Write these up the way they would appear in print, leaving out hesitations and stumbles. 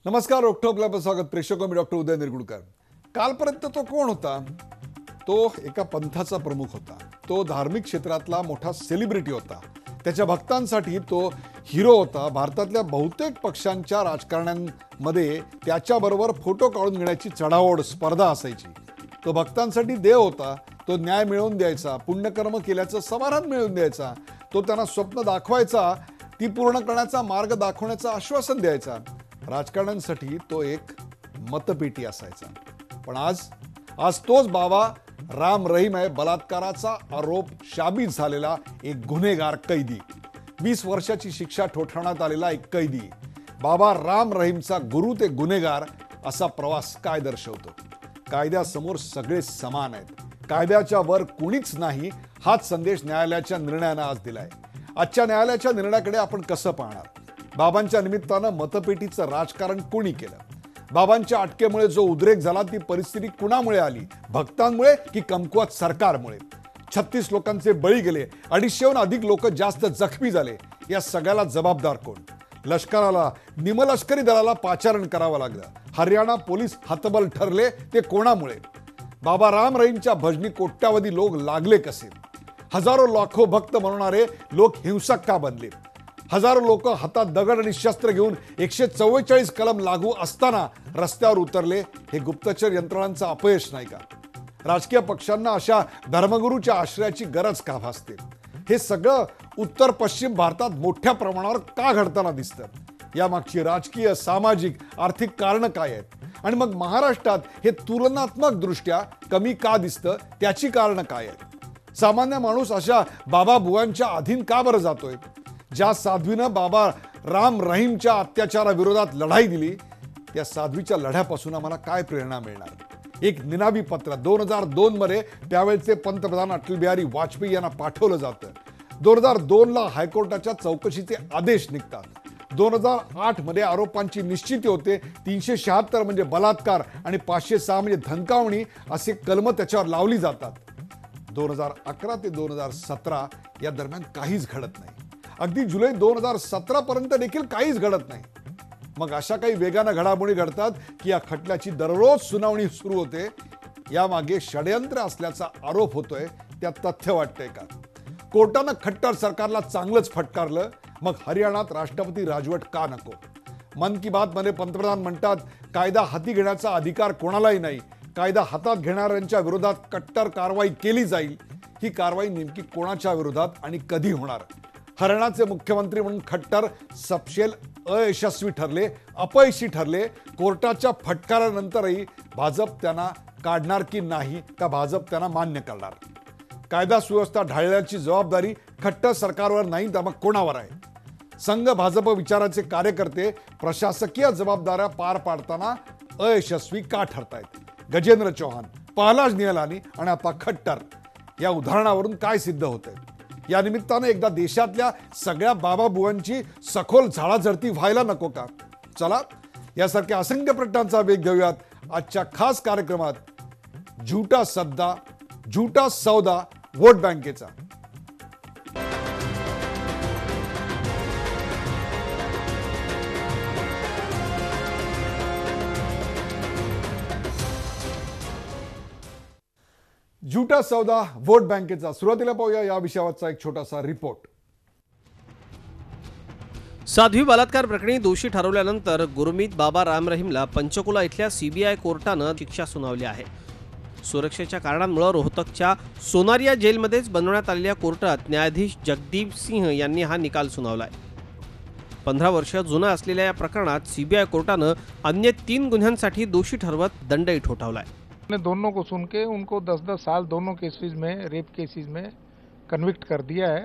नमस्कार. रोखठोक आपलं स्वागत. प्रेक्षक मी डॉक्टर उदय निरगुडकर. कालपर्यंत तो कोण होता? तो एका पंथाचा प्रमुख होता. तो धार्मिक क्षेत्रातला मोठा सेलिब्रिटी होता. त्याच्या भक्तांसाठी तो हिरो होता. भारतातल्या बहुतेक पक्षांच्या राजकारण्यांमध्ये त्याच्याबरोबर फोटो काढून घेण्याची चढाओढ स्पर्धा असायची. तो भक्तांसाठी देव होता. तो न्याय मिळवून द्यायचा, पुण्यकर्म केल्याचं समाधान मिळवून द्यायचा. तो त्यांना स्वप्न दाखवायचा, ती पूर्ण करण्याचा मार्ग दाखवण्याचं आश्वासन द्यायचा. राजकारण्यांसाठी तो एक मतपेटी असायचा. पण आज तोच बाबा राम रहीम आहे. बलात्काराचा आरोप शाबित झालेला एक गुन्हेगार कैदी, 20 वर्षाची शिक्षा ठोठावण्यात आलेला एक कैदी. बाबा राम रहीमचा गुरु ते गुन्हेगार असा प्रवास काय दर्शवतो? कायद्यासमोर सगळे समान आहेत, कायद्याच्या वर कुणीच नाही, हाच संदेश न्यायालयाच्या निर्णयानं आज दिलाय. आजच्या न्यायालयाच्या निर्णयाकडे आपण कसं पाहणार? बाबांच्या निमित्तानं मतपेटीचं राजकारण कोणी केलं? बाबांच्या अटकेमुळे जो उद्रेक झाला ती परिस्थिती कुणामुळे आली? भक्तांमुळे की कमकुवत सरकारमुळे? 36 लोकांचे बळी गेले, 250हून अधिक लोक जास्त जखमी झाले. या सगळ्याला जबाबदार कोण? लष्कराला, निमलष्करी दलाला पाचारण करावं लागलं. हरियाणा पोलीस हतबल ठरले, ते कोणामुळे? बाबा राम रहीमच्या भजनी कोट्यावधी लोक लागले कसे? हजारो लाखो भक्त म्हणणारे लोक हिंसक का बनले? हजारो लोक हातात दगड आणि शस्त्र घेऊन 144 कलम लागू असताना रस्त्यावर उतरले. हे गुप्तचर यंत्रणांचं अपयश नाही का? राजकीय पक्षांना अशा धर्मगुरूच्या आश्रयाची गरज का भासते? हे सगळं उत्तर पश्चिम भारतात मोठ्या प्रमाणावर का घडताना दिसतं? यामागची राजकीय, सामाजिक, आर्थिक कारणं काय आहेत? आणि मग महाराष्ट्रात हे तुलनात्मक दृष्ट्या कमी का दिसतं? त्याची कारणं काय आहेत? सामान्य माणूस अशा बाबा बुवांच्या अधीन का बरं जातोय? ज्या साध्वीनं बाबा राम रहीमच्या अत्याचाराविरोधात लढाई दिली, त्या साध्वीच्या लढ्यापासून आम्हाला काय प्रेरणा मिळणार? एक निनावी पत्र 2002 मध्ये त्यावेळचे पंतप्रधान अटल बिहारी वाजपेयी यांना पाठवलं जातं. 2002ला हायकोर्टाच्या चौकशीचे आदेश निघतात. 2008 मध्ये आरोपांची निश्चिती होते. 376 म्हणजे बलात्कार आणि 506 म्हणजे धमकावणी असे कलम त्याच्यावर लावली जातात. 2011 ते 2017 या दरम्यान काहीच घडत नाही. अगदी जुलै 2017 पर्यंत देखील काहीच घडत नाही. मग अशा काही वेगानं घडामोडी घडतात की या खटल्याची दररोज सुनावणी सुरू होते. यामागे षडयंत्र असल्याचा आरोप होतोय. त्यात तथ्य वाटतंय का? कोर्टानं खट्टर सरकारला चांगलंच फटकारलं. मग हरियाणात राष्ट्रपती राजवट का नको? मन की बात मध्ये पंतप्रधान म्हणतात, कायदा हाती घेण्याचा अधिकार कोणालाही नाही. कायदा हातात घेणाऱ्यांच्या विरोधात कट्टर कारवाई केली जाईल. ही कारवाई नेमकी कोणाच्या विरोधात आणि कधी होणार? हरियाणाचे मुख्यमंत्री म्हणून खट्टर सपशेल अयशस्वी ठरले, अपयशी ठरले. कोर्टाच्या फटकारानंतरही भाजप त्यांना काढणार की नाही, का भाजप त्यांना मान्य करणार? कायदा सुव्यवस्था ढाळण्याची जबाबदारी खट्टर सरकारवर नाही तर मग कोणावर आहे? संघ भाजप विचाराचे कार्यकर्ते प्रशासकीय जबाबदाऱ्या पार पाडताना अयशस्वी का ठरतायत? गजेंद्र चौहान, पहलाज निहलानी आणि आता खट्टर, या उदाहरणावरून काय सिद्ध होतंय? या निमित्तानं एकदा देशातल्या सगळ्या बाबाबुवांची सखोल झाडाझडती व्हायला नको का? चला, यासारख्या असंख्य प्रश्नांचा वेध घेऊयात आजच्या खास कार्यक्रमात. झूठा सद्दा, झूठा सौदा वोट बँकेचा. झूठा सौदा वोट बँकेचा. सुरुवातीला पाहूया या विषयावरचा एक छोटासा रिपोर्ट. साध्वी बलात्कार प्रकरणी दोषी ठरवल्यानंतर गुरमीत बाबा राम रहीमला पंचकुला इथल्या सीबीआय कोर्टानं शिक्षा सुनावली आहे. सुरक्षेच्या कारणांमुळे रोहतकच्या सोनारिया जेलमध्येच बनवण्यात आलेल्या कोर्टात न्यायाधीश जगदीप सिंह यांनी हा निकाल सुनावलाय. 15 वर्ष जुनं असलेल्या या प्रकरणात सीबीआय कोर्टानं अन्य 3 गुन्ह्यांसाठी दोषी ठरवत दंडही ठोठावलाय. दोनों को सुन के उनको 10-10 साल दोनों केसेस में, रेप केसेस में कन्विक्ट कर दिया है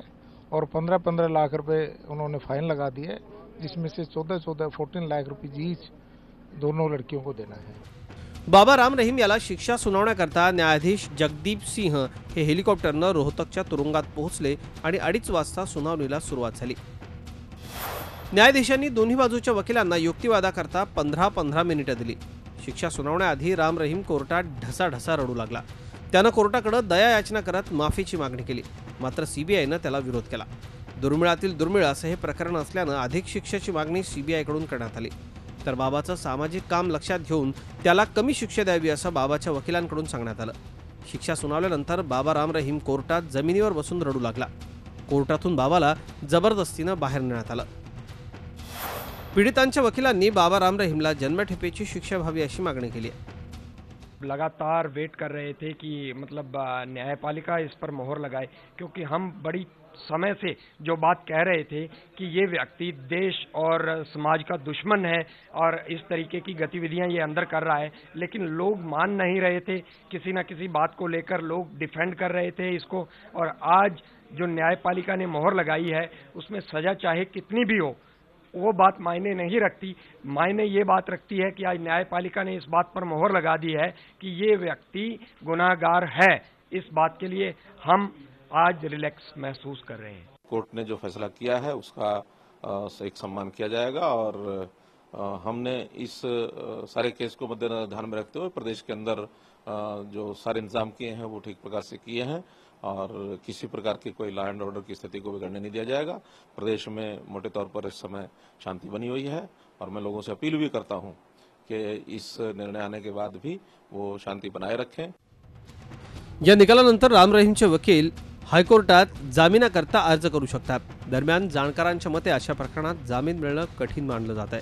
और 15-15 लाख रुपए उन्होंने फाइन लगा दिए है, जिसमें से 14 लाख रुपये ईच दोनों लड़कियों को देना है. बाबा राम रहीम याला शिक्षा सुनावण्याकरता न्यायाधीश जगदीप सिंह हे हेलिकॉप्टरनं रोहतकच्या तुरुंगात पोहोचले आणि 2:30 वाजता सुनावणीला सुरुवात झाली. न्यायाधीशांनी दोन्ही बाजूच्या वकिलांना युक्तिवादाकरता 15-15 मिनिटं दिली. शिक्षा सुनावण्याआधी राम रहीम कोर्टात ढसाढसा रडू लागला. त्यानं कोर्टाकडे दया याचना करत माफीची मागणी केली. मात्र सीबीआयनं त्याला विरोध केला. दुर्मिळातील दुर्मिळ असं हे प्रकरण असल्यानं अधिक शिक्षेची मागणी सीबीआयकडून करण्यात आली. तर बाबाचं सामाजिक काम लक्षात घेऊन त्याला कमी शिक्षा द्यावी असं बाबाच्या वकिलांकडून सांगण्यात आलं. शिक्षा सुनावल्यानंतर बाबा राम रहीम कोर्टात जमिनीवर बसून रडू लागला. कोर्टातून बाबाला जबरदस्तीनं बाहेर नेण्यात आलं. पीडितांच्या वकिलांनी बाबा राम रहीमला जन्मठेपेची शिक्षा व्हावी अशी मागणी केली आहे. लगातार वेट कर रहे थे कि मतलब न्यायपालिका इस पर मोहर लगाए, क्योंकि हम बड़ी समय से जो बात कह रहे थे कि ये व्यक्ति देश और समाज का दुश्मन है और इस तरीके की गतिविधियां ये अंदर कर रहा है, लेकिन लोग मान नहीं रहे थे. किसी न किसी बात को लेकर लोग डिफेंड कर रहे थे इसको, और आज जो न्यायपालिका ने मोहर लगाई है उसमें सजा चाहे कितनी भी हो वो बात मायने नहीं रखती. मायने ये बात रखती है कि आज न्यायपालिका ने इस बात पर मोहर लगा दी है कि ये व्यक्ति गुनाहगार है. इस बात के लिए हम आज रिलैक्स महसूस कर रहे हैं. कोर्ट ने जो फैसला किया है उसका एक सम्मान किया जाएगा और हमने इस सारे केस को मद्देनजर ध्यान में रखते हुए प्रदेश के अंदर जो सारे इंतजाम किए हैं वो ठीक प्रकार से किए हैं और किसी प्रकार की कोई लॉ एंड ऑर्डर की स्थिति को बिगड़ने नहीं दिया जाएगा. प्रदेश में मोटे तौर पर इस समय शांति बनी हुई है और मैं लोगों से अपील भी करता हूं कि इस निर्णय आने के बाद भी वो शांति बनाए रखें. या निकालानंतर राम रहीमचे वकील हायकोर्टात जामिनाकरता अर्ज करू शकतात. दरम्यान जाणकारांच्या मते अशा प्रकरणात जामीन मिळणं कठीण मानलं जात आहे.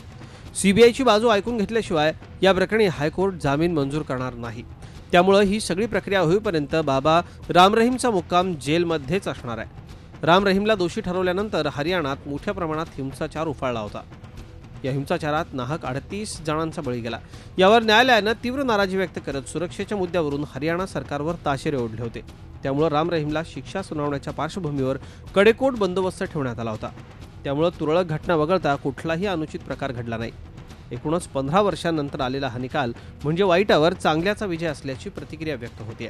सीबीआयची बाजू ऐकून घेतल्याशिवाय या प्रकरणी हायकोर्ट जामीन मंजूर करणार नाही. त्यामुळे ही सगळी प्रक्रिया होईपर्यंत बाबा राम रहीमचा मुक्काम जेलमध्येच असणार आहे. राम रहीमला दोषी ठरवल्यानंतर हरियाणात मोठ्या प्रमाणात हिंसाचार उफाळला होता. या हिंसाचारात नाहक 38 जणांचा बळी गेला. यावर न्यायालयानं तीव्र नाराजी व्यक्त करत सुरक्षेच्या मुद्द्यावरून हरियाणा सरकारवर ताशेरे ओढले होते. त्यामुळे राम रहीमला शिक्षा सुनावण्याच्या पार्श्वभूमीवर कडेकोट बंदोबस्त ठेवण्यात आला होता. त्यामुळे तुरळक घटना वगळता कुठलाही अनुचित प्रकार घडला नाही. एकूणच 15 वर्षांनंतर आलेला हा निकाल म्हणजे वाईटावर चांगल्याचा विजय असल्याची प्रतिक्रिया व्यक्त होते.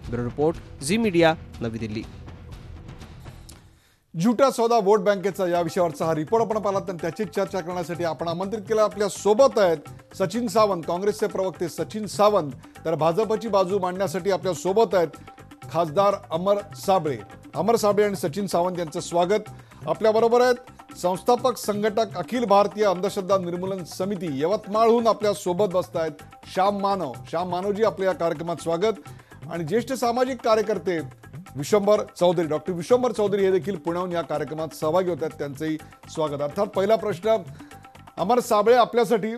ब्युरो रिपोर्ट, झी मीडिया, नवी दिल्ली. झुटा सौदा वोट बँकेचा या विषयावरचा हा रिपोर्ट आपण पाहिला तर त्याची चर्चा करण्यासाठी आपण आमंत्रित केलं. आपल्या सोबत आहेत सचिन सावंत, काँग्रेसचे प्रवक्ते सचिन सावंत, तर भाजपची बाजू मांडण्यासाठी आपल्या सोबत आहेत खासदार अमर साबळे. अमर साबळे आणि सचिन सावंत यांचं स्वागत. आपल्याबरोबर आहेत संस्थापक संघटक अखिल भारतीय अंधश्रद्धा निर्मूलन समिती यवतमाळहून आपल्या सोबत बसत आहेत श्याम मानव. श्याम मानवजी, आपल्या या कार्यक्रमात स्वागत. आणि ज्येष्ठ सामाजिक कार्यकर्ते विश्वंभर चौधरी, डॉक्टर विश्वंभर चौधरी हे देखील पुण्याहून या कार्यक्रमात सहभागी होत आहेत, त्यांचंही स्वागत. अर्थात पहिला प्रश्न अमर साबळे आपल्यासाठी.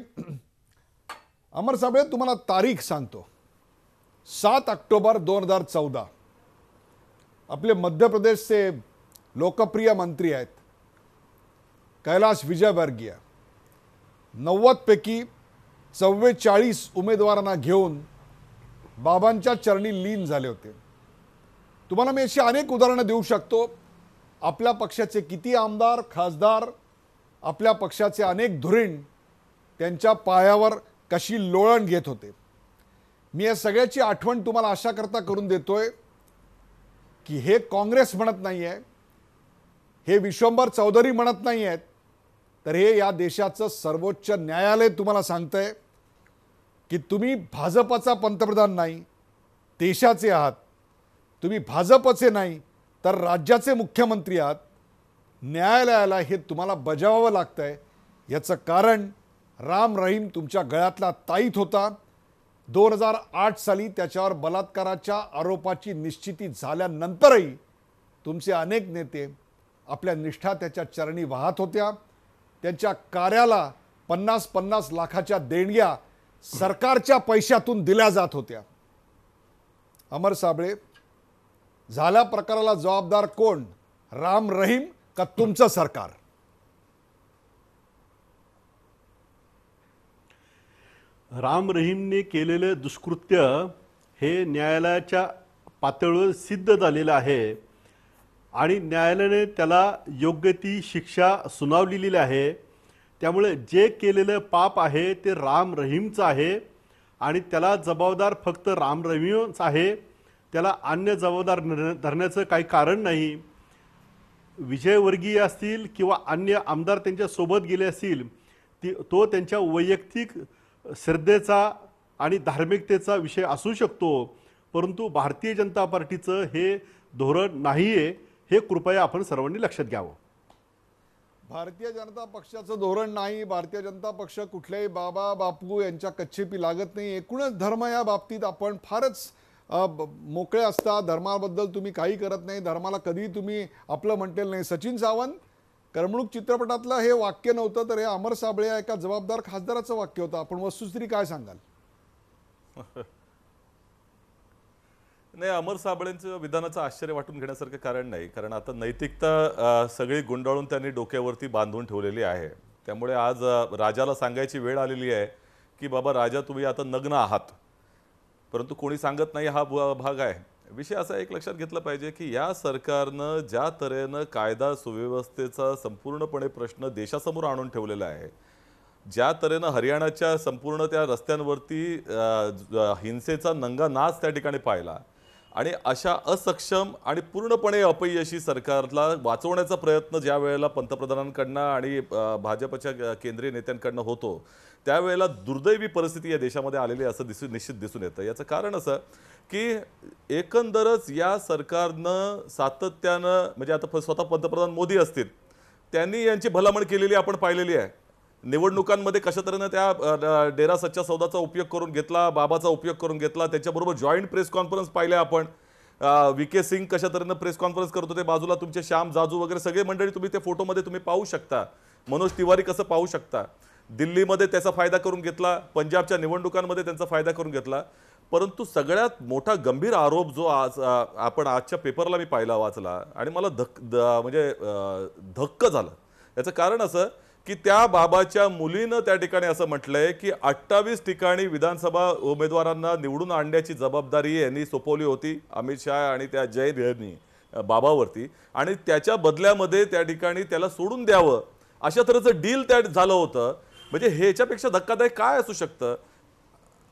अमर साबळे, तुम्हाला तारीख सांगतो. 7 ऑक्टोबर 2014. आपले मध्य प्रदेशचे लोकप्रिय मंत्री आहेत कैलाश विजयवर्गीय. 90 पैकी 44 उमेदवारांना घेऊन बाबांच्या चरणी लीन झाले होते. तुम्हाला मी अशी अनेक उदाहरणं देऊ शकतो. आपल्या पक्षाचे किती आमदार, खासदार, आपल्या पक्षाचे अनेक धुरीण त्यांच्या पायावर कशी लोळण घेत होते. मी या सगळ्याची आठवण तुम्हाला अशा करता करून देतोय की हे काँग्रेस म्हणत नाही आहे, हे विश्वंभर चौधरी म्हणत नाही आहेत, तर हे या देशाचं सर्वोच्च न्यायालय तुम्हाला सांगतंय की तुम्ही भाजपचा पंतप्रधान नाही, देशाचे आहात. तुम्ही भाजपचे नाही तर राज्याचे मुख्यमंत्री आहात. न्यायालयाला हे तुम्हाला बजावावं लागतंय. याचं कारण राम रहीम तुमच्या गळ्यातला ताईत होता. 2008 साली त्याच्यावर बलात्काराच्या आरोपाची निश्चिती झाल्यानंतरही तुमचे अनेक नेते आपल्या निष्ठा त्याच्या चरणी वाहत होत्या. त्यांच्या कार्याला 50-50 लाखाच्या देणग्या सरकारच्या पैशातून दिल्या जात होत्या. अमर साबळे, झाल्या प्रकाराला जबाबदार कोण, राम रहीम का तुमचं सरकार? राम रहीमने केलेले दुष्कृत्य हे न्यायालयाच्या पातळीवर सिद्ध झालेलं आहे आणि न्यायालयाने त्याला योग्य ती शिक्षा सुनावलेली आहे. त्यामुळे जे केलेलं पाप आहे ते राम रहीमचं आहे आणि त्याला जबाबदार फक्त राम रहीमच आहे. त्याला अन्य जबाबदार धरण्याचं काही कारण नाही. विजयवर्गीय असतील किंवा अन्य आमदार त्यांच्या सोबत गेले असतील, तो त्यांच्या वैयक्तिक श्रद्धेचा आणि धार्मिकतेचा विषय असू शकतो, परंतु भारतीय जनता पार्टीचं हे धोरण नाहीये. हे कृपया आपण सर्वांनी लक्षात घ्यावं. भारतीय जनता पक्षाचं धोरण नाही. भारतीय जनता पक्ष कुठल्याही बाबा बापू यांच्या कच्छेपी लागत नाही. एकूणच धर्म या बाबतीत आपण फारच मोकळे असता. धर्माबद्दल तुम्ही काही करत नाही. धर्माला कधीही तुम्ही आपलं म्हणतेल नाही. सचिन सावंत, करमणूक चित्रपटातलं हे वाक्य नव्हतं तर हे अमर साबळे या एका जबाबदार खासदाराचं वाक्य होतं. आपण वस्तुस्थिती काय सांगाल? नाही, अमर साबळेंचं विधानाचं आश्चर्य वाटून घेण्यासारखं कारण नाही. कारण आता नैतिकता सगळी गुंडाळून त्यांनी डोक्यावरती बांधून ठेवलेली आहे. त्यामुळे आज राजाला सांगायची वेळ आलेली आहे की बाबा राजा, तुम्ही आता नग्न आहात. परंतु कोणी सांगत नाही, हा भाग आहे. विषय असा एक लक्षात घेतला पाहिजे की या सरकारनं ज्या तऱ्हेनं कायदा सुव्यवस्थेचा संपूर्णपणे प्रश्न देशासमोर आणून ठेवलेला आहे, ज्या तऱ्हेनं हरियाणाच्या संपूर्ण त्या रस्त्यांवरती हिंसेचा नंगा नाच त्या ठिकाणी पाहिला आणि अशा असक्षम आणि पूर्णपणे अपयशी सरकारला वाचवण्याचा प्रयत्न ज्या वेळेला पंतप्रधानांकडनं आणि भाजपच्या केंद्रीय नेत्यांकडनं होतो, त्यावेळेला दुर्दैवी परिस्थिती या देशामध्ये आलेली असं निश्चित दिसून येतं. याचं कारण असं की एकंदरच या सरकारनं सातत्यानं, म्हणजे आता स्वतः पंतप्रधान मोदी असतील, त्यांनी यांची भलामण केलेली आपण पाहिलेली आहे. निवडणुकांमध्ये कशा तऱ्हेनं त्या डेरा सच्चा सौदाचा उपयोग करून घेतला, बाबाचा उपयोग करून घेतला. त्याच्याबरोबर जॉईंट प्रेस कॉन्फरन्स पाहिल्या आपण. VK सिंग कशा तऱ्हेनं प्रेस कॉन्फरन्स करत होते, बाजूला तुमचे श्याम जाजू वगैरे सगळे मंडळी तुम्ही त्या फोटोमध्ये तुम्ही पाहू शकता. मनोज तिवारी कसं पाहू शकता. दिल्लीमध्ये त्याचा फायदा करून घेतला, पंजाबच्या निवडणुकांमध्ये त्यांचा फायदा करून घेतला. परंतु सगळ्यात मोठा गंभीर आरोप जो आज आपण आजच्या पेपरला मी पाहिला, वाचला आणि मला धक्क झालं. याचं कारण असं की त्या बाबाच्या मुलीनं त्या ठिकाणी असं म्हटलंय की 28 ठिकाणी विधानसभा उमेदवारांना निवडून आणण्याची जबाबदारी यांनी सोपवली होती अमित शहा आणि त्या जैन यांनी बाबावरती, आणि त्याच्या बदल्यामध्ये त्या ठिकाणी त्याला सोडून द्यावं अशा तऱ्हेचं डील त्या झालं होतं. म्हणजे ह्याच्यापेक्षा धक्कादायक काय असू शकतं?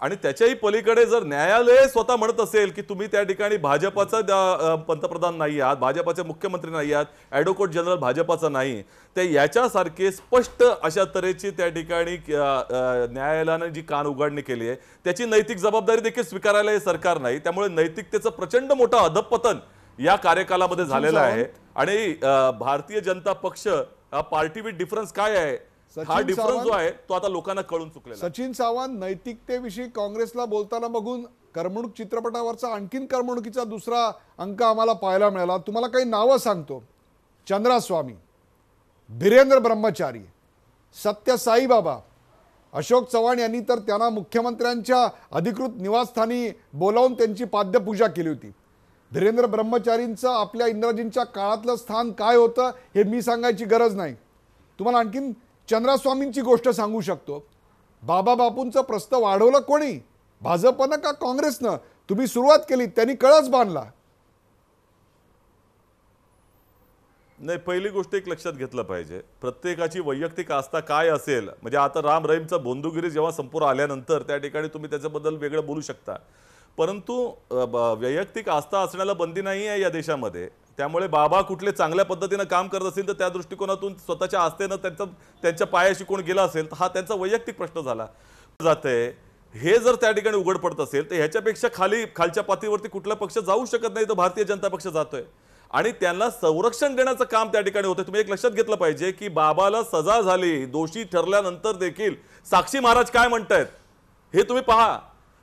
आणि त्याच्याही पलीकडे जर न्यायालय स्वतः म्हणत असेल की तुम्ही त्या ठिकाणी भाजपाचा पंतप्रधान नाही आहात, भाजपाचे मुख्यमंत्री नाही आहात, ॲडव्होकेट जनरल भाजपाचा नाही, तर याच्यासारखे स्पष्ट अशा तऱ्हेची त्या ठिकाणी न्यायालयाने जी कान उघडणी केली आहे त्याची नैतिक जबाबदारी देखील स्वीकारायला हे सरकार नाही. त्यामुळे नैतिकतेचं प्रचंड मोठं अधपतन या कार्यकालामध्ये झालेलं आहे. आणि भारतीय जनता पक्ष हा पार्टी विथ डिफरन्स काय आहे, हा डिफरन्स जो आहे तो आता लोकांना कळून चुकलेला. सचिन सावंत, नैतिकतेविषयी काँग्रेसला बोलताना बघून करमणूक चित्रपटावरचा आणखीन करमणुकीचा दुसरा अंक आम्हाला पाहायला मिळाला. तुम्हाला काही नावं सांगतो. चंद्रास्वामी, धीरेंद्र ब्रह्मचारी, सत्य साईबाबा, अशोक चव्हाण यांनी तर त्यांना मुख्यमंत्र्यांच्या अधिकृत निवासस्थानी बोलावून त्यांची पाद्यपूजा केली होती. धीरेंद्र ब्रह्मचारींचं आपल्या इंदिराजींच्या काळातलं स्थान काय होतं हे मी सांगायची गरज नाही. तुम्हाला आणखीन चंद्रास्वामींची गोष्ट सांगू शकतो. बाबा बापूंचं प्रस्ताव वाढवलं कोणी? भाजपनं का काँग्रेसनं? तुम्ही सुरुवात केली, त्यांनी कळस बांधला. नाही, पहिली गोष्ट एक लक्षात घेतलं पाहिजे, प्रत्येकाची वैयक्तिक आस्था काय असेल. म्हणजे आता राम रहीमचा बोंदुगिरी जेव्हा संपूर्ण आल्यानंतर त्या ठिकाणी तुम्ही त्याच्याबद्दल वेगळं बोलू शकता, परंतु वैयक्तिक आस्था असण्याला बंदी नाही आहे या देशामध्ये. त्यामुळे बाबा कुठले चांगल्या पद्धतीनं काम करत असतील तर त्या दृष्टिकोनातून स्वतःच्या आस्थेनं त्यांच्या पायाशी कोण गेला असेल तर हा त्यांचा वैयक्तिक प्रश्न झाला जाते. हे जर त्या ठिकाणी उघड पडत असेल तर ह्याच्यापेक्षा खालच्या पातळीवरती कुठला पक्ष जाऊ शकत नाही, तर भारतीय जनता पक्ष जातोय आणि त्यांना संरक्षण देण्याचं काम त्या ठिकाणी होतं. तुम्ही एक लक्षात घेतलं पाहिजे की बाबाला सजा झाली, दोषी ठरल्यानंतर देखील साक्षी महाराज काय म्हणतायत हे तुम्ही पहा.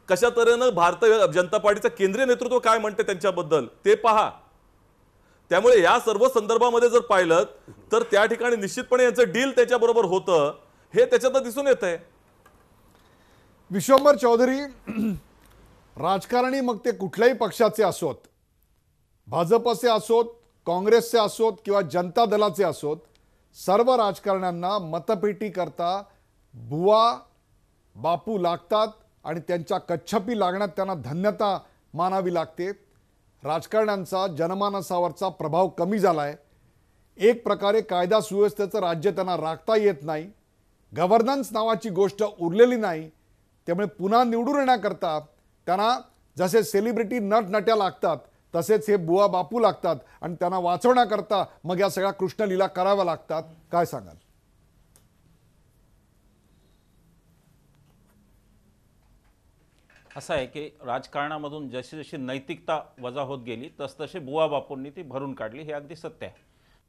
कशा तऱ्हेनं भारतीय जनता पार्टीचं केंद्रीय नेतृत्व काय म्हणते त्यांच्याबद्दल ते पहा. त्यामुळे या सर्व संदर्भामध्ये जर पाहिलं तर त्या ठिकाणी निश्चितपणे यांचं डील त्याच्याबरोबर होतं हे त्याच्यात दिसून येत आहे. विश्वंभर चौधरी, राजकारणी मग ते कुठल्याही पक्षाचे असोत, भाजपचे असोत, काँग्रेसचे असोत किंवा जनता दलाचे असोत, सर्व राजकारण्यांना मतपेटी करता बुवा बापू लागतात आणि त्यांच्या कच्छपी लागण्यात त्यांना धन्यता मानावी लागते. राजकारण्यांचा जनमानसावरचा प्रभाव कमी झाला आहे. एक प्रकारे कायदा सुव्यवस्थेचं राज्य त्यांना राखता येत नाही. गव्हर्नन्स नावाची गोष्ट उरलेली नाही. त्यामुळे पुन्हा निवडून येण्याकरता त्यांना जसे सेलिब्रिटी नटनट्या लागतात तसेच हे बुवा बापू लागतात आणि त्यांना वाचवण्याकरता मग या सगळ्या कृष्णलीला कराव्या लागतात. काय सांगाल? असं आहे की राजकारणामधून जशी जशी नैतिकता वजा होत गेली तसतसे बुवा बापूंनी ती भरून काढली, हे अगदी सत्य आहे.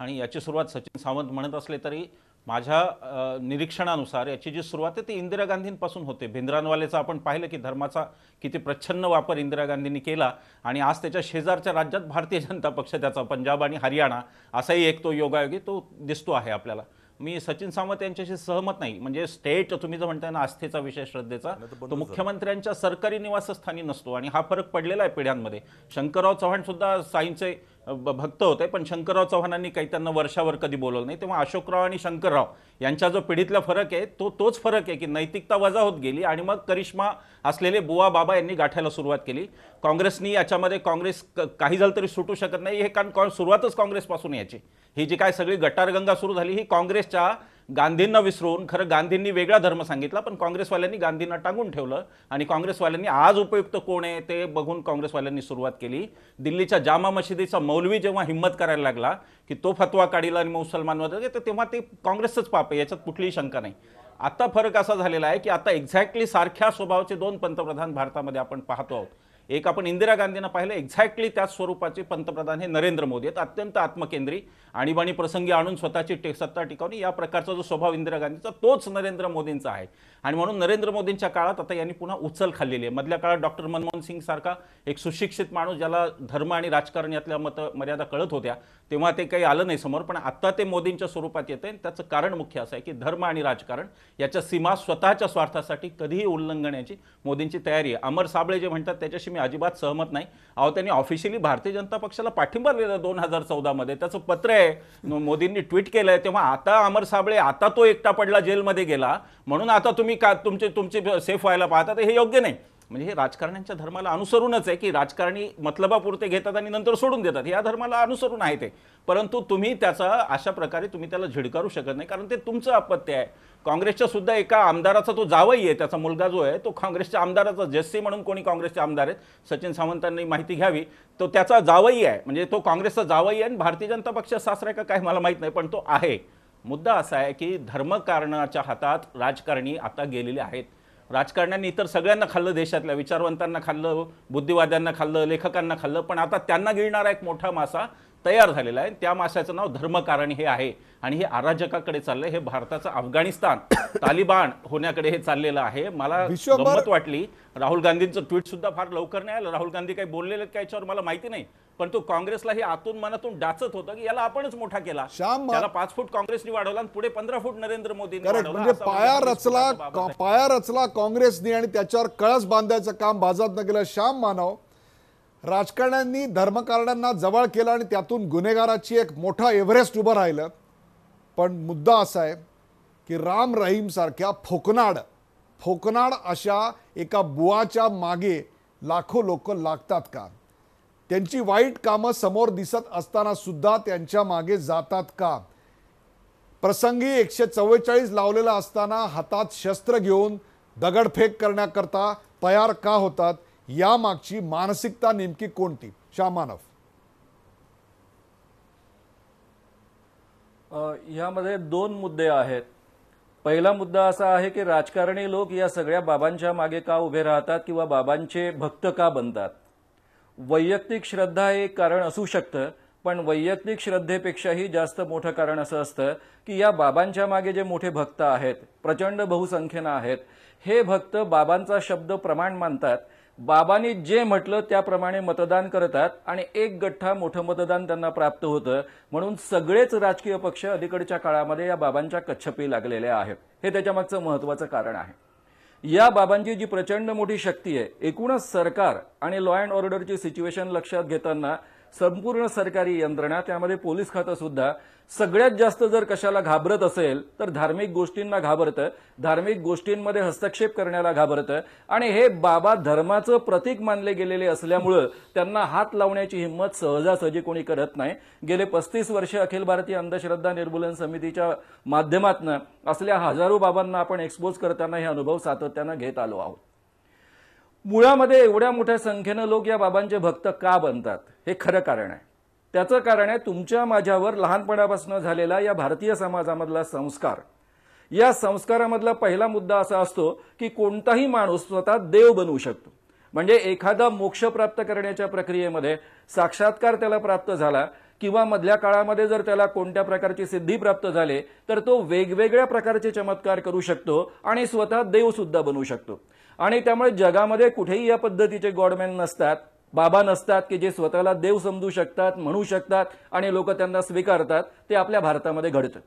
आणि याची सुरुवात सचिन सावंत म्हणत असले तरी माझ्या निरीक्षणानुसार याची जी सुरुवात आहे ती इंदिरा गांधींपासून होते. भिंद्रानवालेचा आपण पाहिलं की धर्माचा किती प्रच्छन्न वापर इंदिरा गांधींनी केला आणि आज त्याच्या शेजारच्या राज्यात भारतीय जनता पक्ष त्याचा पंजाब आणि हरियाणा असाही एक तो योगायोगी तो दिसतो आहे आपल्याला. मी सचिन सावंत यांच्याशी सहमत नाही. म्हणजे स्टेट तुम्ही जो म्हणताय ना आस्थेचा विषय श्रद्धेचा तो मुख्यमंत्र्यांच्या सरकारी निवासस्थानी नसतो आणि हा फरक पडलेला आहे पिढ्यांमध्ये. शंकरराव चव्हाण सुद्धा साईंचे भक्त होते पण शंकरराव चव्हाणांनी काही त्यांना वर्षावर कधी बोलवलं नाही. तेव्हा अशोकराव आणि शंकरराव यांचा जो पिढीतला फरक आहे तोच फरक आहे की नैतिकता वजा होत गेली आणि मग करिश्मा असलेले बुवा बाबा यांनी गाठायला सुरुवात केली. काँग्रेसनी याच्यामध्ये काँग्रेस काही झालं तरी सुटू शकत नाही हे कारण सुरुवातच काँग्रेसपासून याची. ही जी काय सगळी गटारगंगा सुरू झाली ही काँग्रेसच्या गांधींना विसरून खरं गांधींनी वेगळा धर्म सांगितला पण काँग्रेसवाल्यांनी गांधींना टांगून ठेवलं आणि काँग्रेसवाल्यांनी आज उपयुक्त कोण आहे ते बघून काँग्रेसवाल्यांनी सुरुवात केली. दिल्लीच्या जामा मशिदीचा मौलवी जेव्हा हिंमत करायला लागला की तो फतवा काढील आणि मुसलमानवर तर तेव्हा ते काँग्रेसचंच पाप आहे याच्यात कुठलीही शंका नाही. आता फरक असा झालेला आहे की आता एक्झॅक्टली सारख्या स्वभावाचे दोन पंतप्रधान भारतामध्ये आपण पाहतो आहोत. एक आपण इंदिरा गांधींना पाहिलं एक्झॅक्टली त्याच स्वरूपाचे पंतप्रधान हे नरेंद्र मोदी आहेत. अत्यंत आत्मकेंद्री आणीबाणी प्रसंगी आणून स्वतःची सत्ता टिकवणे या प्रकारचा जो स्वभाव इंदिरा गांधीचा तोच नरेंद्र मोदींचा आहे. आणि म्हणून नरेंद्र मोदींच्या काळात आता यांनी पुन्हा उचल खाल्लेली आहे. मधल्या काळात डॉक्टर मनमोहन सिंग सारखा एक सुशिक्षित माणूस ज्याला धर्म आणि राजकारण यातल्या मर्यादा कळत होत्या तेव्हा ते काही आलं नाही समोर पण आता ते मोदींच्या स्वरूपात येते. त्याचं कारण मुख्य असं आहे की धर्म आणि राजकारण याच्या सीमा स्वतःच्या स्वार्थासाठी कधीही उल्लंघण्याची मोदींची तयारी आहे. अमर साबळे जे म्हणतात त्याच्याशी मी अजिबात सहमत नाही. अहो त्यांनी ऑफिशियली भारतीय जनता पक्षाला पाठिंबा दिला 2014 मध्ये त्याचं पत्र आहे मोदींनी ट्विट केलंय. तेव्हा आता अमर साबळे आता तो एकटा पडला जेलमध्ये गेला म्हणून आता तुम्ही तुमची सेफ व्हायला पाहता हे योग्य नाही. म्हणजे हे राजकारण्यांच्या धर्माला अनुसरूनच आहे की राजकारणी मतलबापुरते घेतात आणि नंतर सोडून देतात. या धर्माला अनुसरून आहे ते. परंतु तुम्ही त्याचा अशा प्रकारे तुम्ही त्याला झिडकारू शकत नाही कारण ते तुमचं अपत्य आहे. काँग्रेसच्या सुद्धा एका आमदाराचा तो जावई आहे त्याचा मुलगा जो आहे तो काँग्रेसच्या आमदाराचा जस्सी म्हणून कोणी काँग्रेसचे आमदार आहेत सचिन सावंतांनी माहिती घ्यावी तो त्याचा जावई आहे. म्हणजे तो काँग्रेसचा जावई आहे आणि भारतीय जनता पक्षाचा सासरा का काय मला माहित नाही पण तो आहे. मुद्दा असा आहे की धर्मकारणाच्या हातात राजकारणी आता गेलेले आहेत. राजकारण्यांनी इतर सगळ्यांना खाल्लं देशातल्या विचारवंतांना खाल्लं बुद्धिवाद्यांना खाल्लं लेखकांना खाल्लं पण आता त्यांना गिळणारा एक मोठा मासा तयार झालेला आहे. त्या माशाचं नाव धर्मकारण हे आहे आणि हे अराजकाकडे चाललंय. हे भारताचं अफगाणिस्तान तालिबान होण्याकडे हे चाललेलं आहे. मला गंमत वाटली राहुल गांधींचं ट्विट सुद्धा फार लवकर नाही आलं. राहुल गांधी काही बोललेले काय याच्यावर मला माहिती नाही पण तो काँग्रेसला हे आतून मनातून डाचत होतं की याला आपणच मोठा केला. त्याला 5 फूट काँग्रेसनी वाढवला आणि पुढे 15 फूट नरेंद्र मोदींनी वाढवला. म्हणजे पाया रचला काँग्रेसने आणि त्याच्यावर कळस बांधायचं काम भाजपनं केलं. श्याम मानव राजकारण्यांनी धर्मकारणांना जवळ केलं आणि त्यातून गुन्हेगाराची एक मोठा एव्हरेस्ट उभं राहिलं. पण मुद्दा असा आहे की राम रहीम सारख्या फोकनाड अशा एका बुवाच्या मागे लाखो लोक लागतात का? त्यांची वाईट कामं समोर दिसत असताना सुद्धा त्यांच्या मागे जातात का? प्रसंगी 144 लावलेला असताना हातात शस्त्र घेऊन दगडफेक करण्याकरता तयार का होतात? या मागची मानसिकता नेमकी कोणती? श्यामानव यामध्ये 2 मुद्दे आहेत. पहिला मुद्दा असा आहे की राजकारणी लोक या सगळ्या बाबांच्या मागे का उभे राहतात किंवा बाबांचे भक्त का बनतात. वैयक्तिक श्रद्धा हे एक कारण असू शकतं पण वैयक्तिक श्रद्धेपेक्षाही जास्त मोठं कारण असं असतं की या बाबांच्या मागे जे मोठे भक्त आहेत प्रचंड बहुसंख्येनं आहेत हे भक्त बाबांचा शब्द प्रमाण मानतात. बाबांनी जे म्हटलं त्याप्रमाणे मतदान करतात आणि एक गठ्ठा मोठं मतदान त्यांना प्राप्त होतं. म्हणून सगळेच राजकीय पक्ष अलीकडच्या काळामध्ये या बाबांच्या कच्छपी लागलेले आहेत. हे त्याच्यामागचं महत्त्वाचं कारण आहे. या बाबांची जी प्रचंड मोठी शक्ती आहे एकूणच सरकार आणि लॉ अँड ऑर्डरची सिच्युएशन लक्षात घेताना संपूर्ण सरकारी यंत्रणा त्यामध्ये पोलीस खातं सुद्धा सगळ्यात जास्त जर कशाला घाबरत असेल तर धार्मिक गोष्टींना घाबरतं. धार्मिक गोष्टींमध्ये हस्तक्षेप करण्याला घाबरतं आणि हे बाबा धर्माचं प्रतीक मानले गेलेले असल्यामुळं त्यांना हात लावण्याची हिंमत सहजासहजी कोणी करत नाही. गेले 35 वर्ष अखिल भारतीय अंधश्रद्धा निर्मूलन समितीच्या माध्यमातून असल्या हजारो बाबांना आपण एक्सपोज करताना हे अनुभव सातत्यानं घेत आलो आहोत. मुळामध्ये एवढ्या मोठ्या संख्येनं लोक या बाबांचे भक्त का बनतात हे खरं कारण आहे. त्याचं कारण आहे तुमच्या माझ्यावर लहानपणापासून झालेला या भारतीय समाजामधला संस्कार. या संस्कारामधला पहिला मुद्दा असा असतो की कोणताही माणूस स्वतः देव बनवू शकतो. म्हणजे एखादा मोक्ष प्राप्त करण्याच्या प्रक्रियेमध्ये साक्षात्कार त्याला प्राप्त झाला किंवा मधल्या काळामध्ये जर त्याला कोणत्या प्रकारची सिद्धी प्राप्त झाली तर तो वेगवेगळ्या प्रकारचे चमत्कार करू शकतो आणि स्वतः देव सुद्धा बनू शकतो. आणि त्यामुळे जगामध्ये कुठेही या पद्धतीचे गॉडमॅन नसतात, बाबा नसतात की जे स्वतःला देव समजू शकतात, म्हणू शकतात आणि लोक त्यांना स्वीकारतात. ते आपल्या भारतामध्ये घडतं.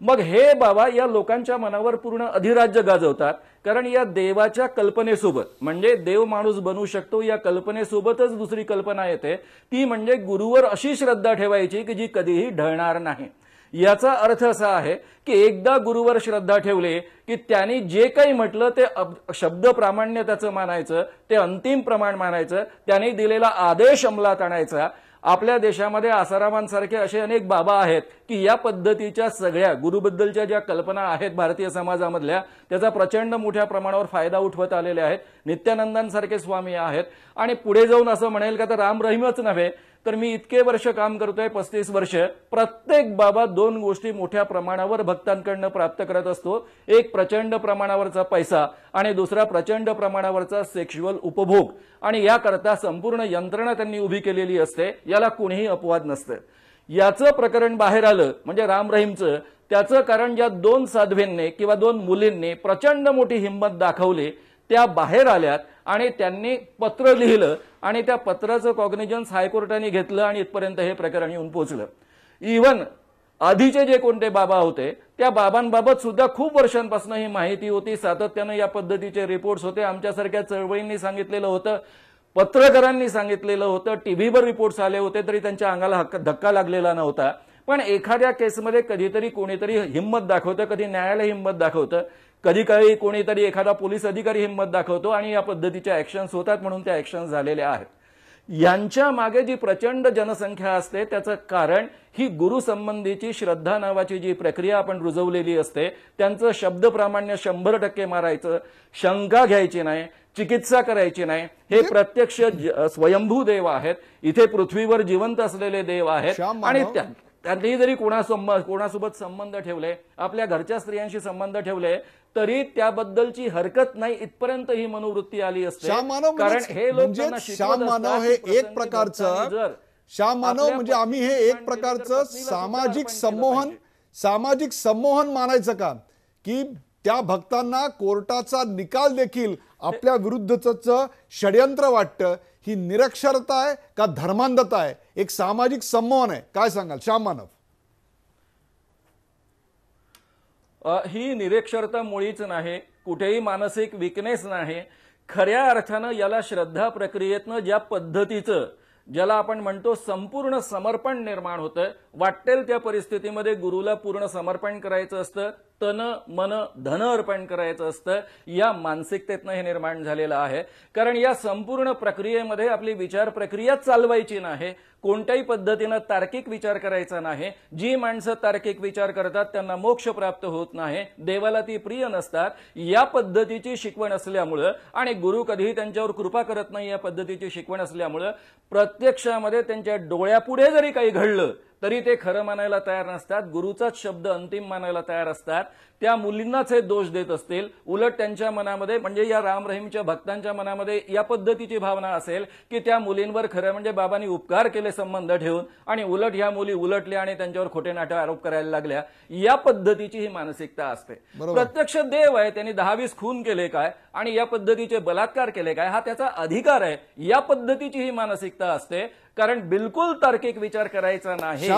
मग हे बाबा या लोकांच्या मनावर पूर्ण अधिराज्य गाजवतात, कारण या देवाच्या कल्पनेसोबत, म्हणजे देव माणूस बनू शकतो या कल्पनेसोबतच दुसरी कल्पना येते, ती म्हणजे गुरुवर अशी श्रद्धा ठेवायची की जी कधीही ढळणार नाही. याचा अर्थ असा आहे की एकदा गुरुवर श्रद्धा ठेवली की त्यांनी जे काही म्हटलं ते शब्द प्रामाण्य त्याचं मानायचं, ते अंतिम प्रमाण मानायचं, त्यांनी दिलेला आदेश अंमलात आणायचा. आपल्या देशामध्ये आसारामांसारखे असे अनेक बाबा आहेत की या पद्धतीच्या सगळ्या गुरुबद्दलच्या ज्या कल्पना आहेत भारतीय समाजामधल्या त्याचा प्रचंड मोठ्या प्रमाणावर फायदा उठवत आलेले आहेत. नित्यानंदांसारखे स्वामी आहेत. आणि पुढे जाऊन असं म्हणेल का तर राम रहीमच नव्हे तर मी इतके वर्ष काम करतोय, 35 वर्ष, प्रत्येक बाबा 2 गोष्टी मोठ्या प्रमाणावर भक्तांकडनं प्राप्त करत असतो. एक प्रचंड प्रमाणावरचा पैसा आणि दुसरा प्रचंड प्रमाणावरचा सेक्शुअल उपभोग. आणि याकरता संपूर्ण यंत्रणा त्यांनी उभी केलेली असते. याला कोणीही अपवाद नसतं. याचं प्रकरण बाहेर आलं म्हणजे राम रहीमचं, त्याचं कारण ज्या 2 साध्वींनी किंवा 2 मुलींनी प्रचंड मोठी हिंमत दाखवली त्या बाहेर आल्यात आणि त्यांनी पत्र लिहिलं आणि त्या पत्राचं कॉग्निजन्स हायकोर्टाने घेतलं आणि इथपर्यंत हे प्रकरण येऊन पोहोचलं. इव्हन आधीचे जे कोणते बाबा होते त्या बाबांबाबत सुद्धा खूप वर्षांपासून ही माहिती होती, सातत्यानं या पद्धतीचे रिपोर्ट्स होते. आमच्यासारख्या चळवळींनी सांगितलेलं होतं, पत्रकारांनी सांगितलेलं होतं, टीव्हीवर रिपोर्ट्स आले होते तरी त्यांच्या अंगाला धक्का लागलेला नव्हता. पण एखाद्या केसमध्ये कधीतरी कोणीतरी हिंमत दाखवतं, कधी न्यायालय हिंमत दाखवतं, कधी काही कोणीतरी एखादा पोलीस अधिकारी हिंमत दाखवतो आणि या पद्धतीच्या ऍक्शन्स होतात म्हणून त्या ऍक्शन्स झालेल्या आहेत. यांच्या मागे जी प्रचंड जनसंख्या असते त्याचं कारण ही गुरु संबंधीची श्रद्धा नावाची जी प्रक्रिया आपण रुजवलेली असते, त्यांचं शब्द प्रामाण्य 100% मारायचं, शंका घ्यायची नाही, चिकित्सा करायची नाही. हे प्रत्यक्ष स्वयंभू देव आहेत, इथे पृथ्वीवर जिवंत असलेले देव आहेत. आणि त्यांनी जरी कोणासोबत संबंध ठेवले, आपल्या घरच्या स्त्रियांशी संबंध ठेवले तरी त्याबद्दलची हरकत नाही, इथपर्यंत ही मनोवृत्ती आली असते. कारण हे लोक श्याममानव हे एक प्रकारचं श्याममानव म्हणजे आम्ही हे एक प्रकारचं सामाजिक संमोहन मानायचं का की त्या भक्तांना कोर्टाचा निकाल देखील आपल्या विरुद्धचं षडयंत्र वाटतं. ही निरक्षरता आहे का धर्मांधता आहे? एक सामाजिक संमोहन आहे. काय सांगाल श्याममानव? ही निरक्षरता मुळीच नाही, कुठेही मानसिक विकनेस नाही. खऱ्या अर्थानं याला श्रद्धा प्रक्रियेतनं ज्या पद्धतीचं, ज्याला आपण म्हणतो संपूर्ण समर्पण निर्माण होतं, वाटेल त्या परिस्थितीमध्ये गुरुला पूर्ण समर्पण करायचं असतं, तन मन धन अर्पण करायचं असतं, या मानसिकतेतनं हे निर्माण झालेलं आहे. कारण या संपूर्ण प्रक्रियेमध्ये आपली विचार प्रक्रिया चालवायची नाही, कोणत्याही पद्धतीनं तार्किक विचार करायचा नाही. जी माणसं तार्किक विचार करतात त्यांना मोक्ष प्राप्त होत नाही, देवाला ती प्रिय नसतात. या पद्धतीची शिकवण असल्यामुळं आणि गुरु कधीही त्यांच्यावर कृपा करत नाही या पद्धतीची शिकवण असल्यामुळं प्रत्यक्षामध्ये त्यांच्या डोळ्यापुढे जरी काही घडलं तरी ते खरं मानायला तयार नसतात, गुरुचाच शब्द अंतिम मानायला तयार असतात. त्या मुलींनाच हे दोष देत असतील. उलट त्यांच्या मनामध्ये म्हणजे या राम रहीमच्या भक्तांच्या मनामध्ये या पद्धतीची भावना असेल की त्या मुलींवर खरं म्हणजे बाबांनी उपकार केले संबंध ठेवून आणि उलट ह्या मुली उलटल्या आणि त्यांच्यावर खोटे नाटे आरोप करायला लागल्या. या पद्धतीची ही मानसिकता असते. प्रत्यक्ष देव आहे, त्यांनी 10-20 खून केले काय आणि या पद्धतीचे बलात्कार केले काय हा त्याचा अधिकार आहे. या पद्धतीची ही मानसिकता असते. कारण बिलकुल तार्किक विचार करायचा नाही.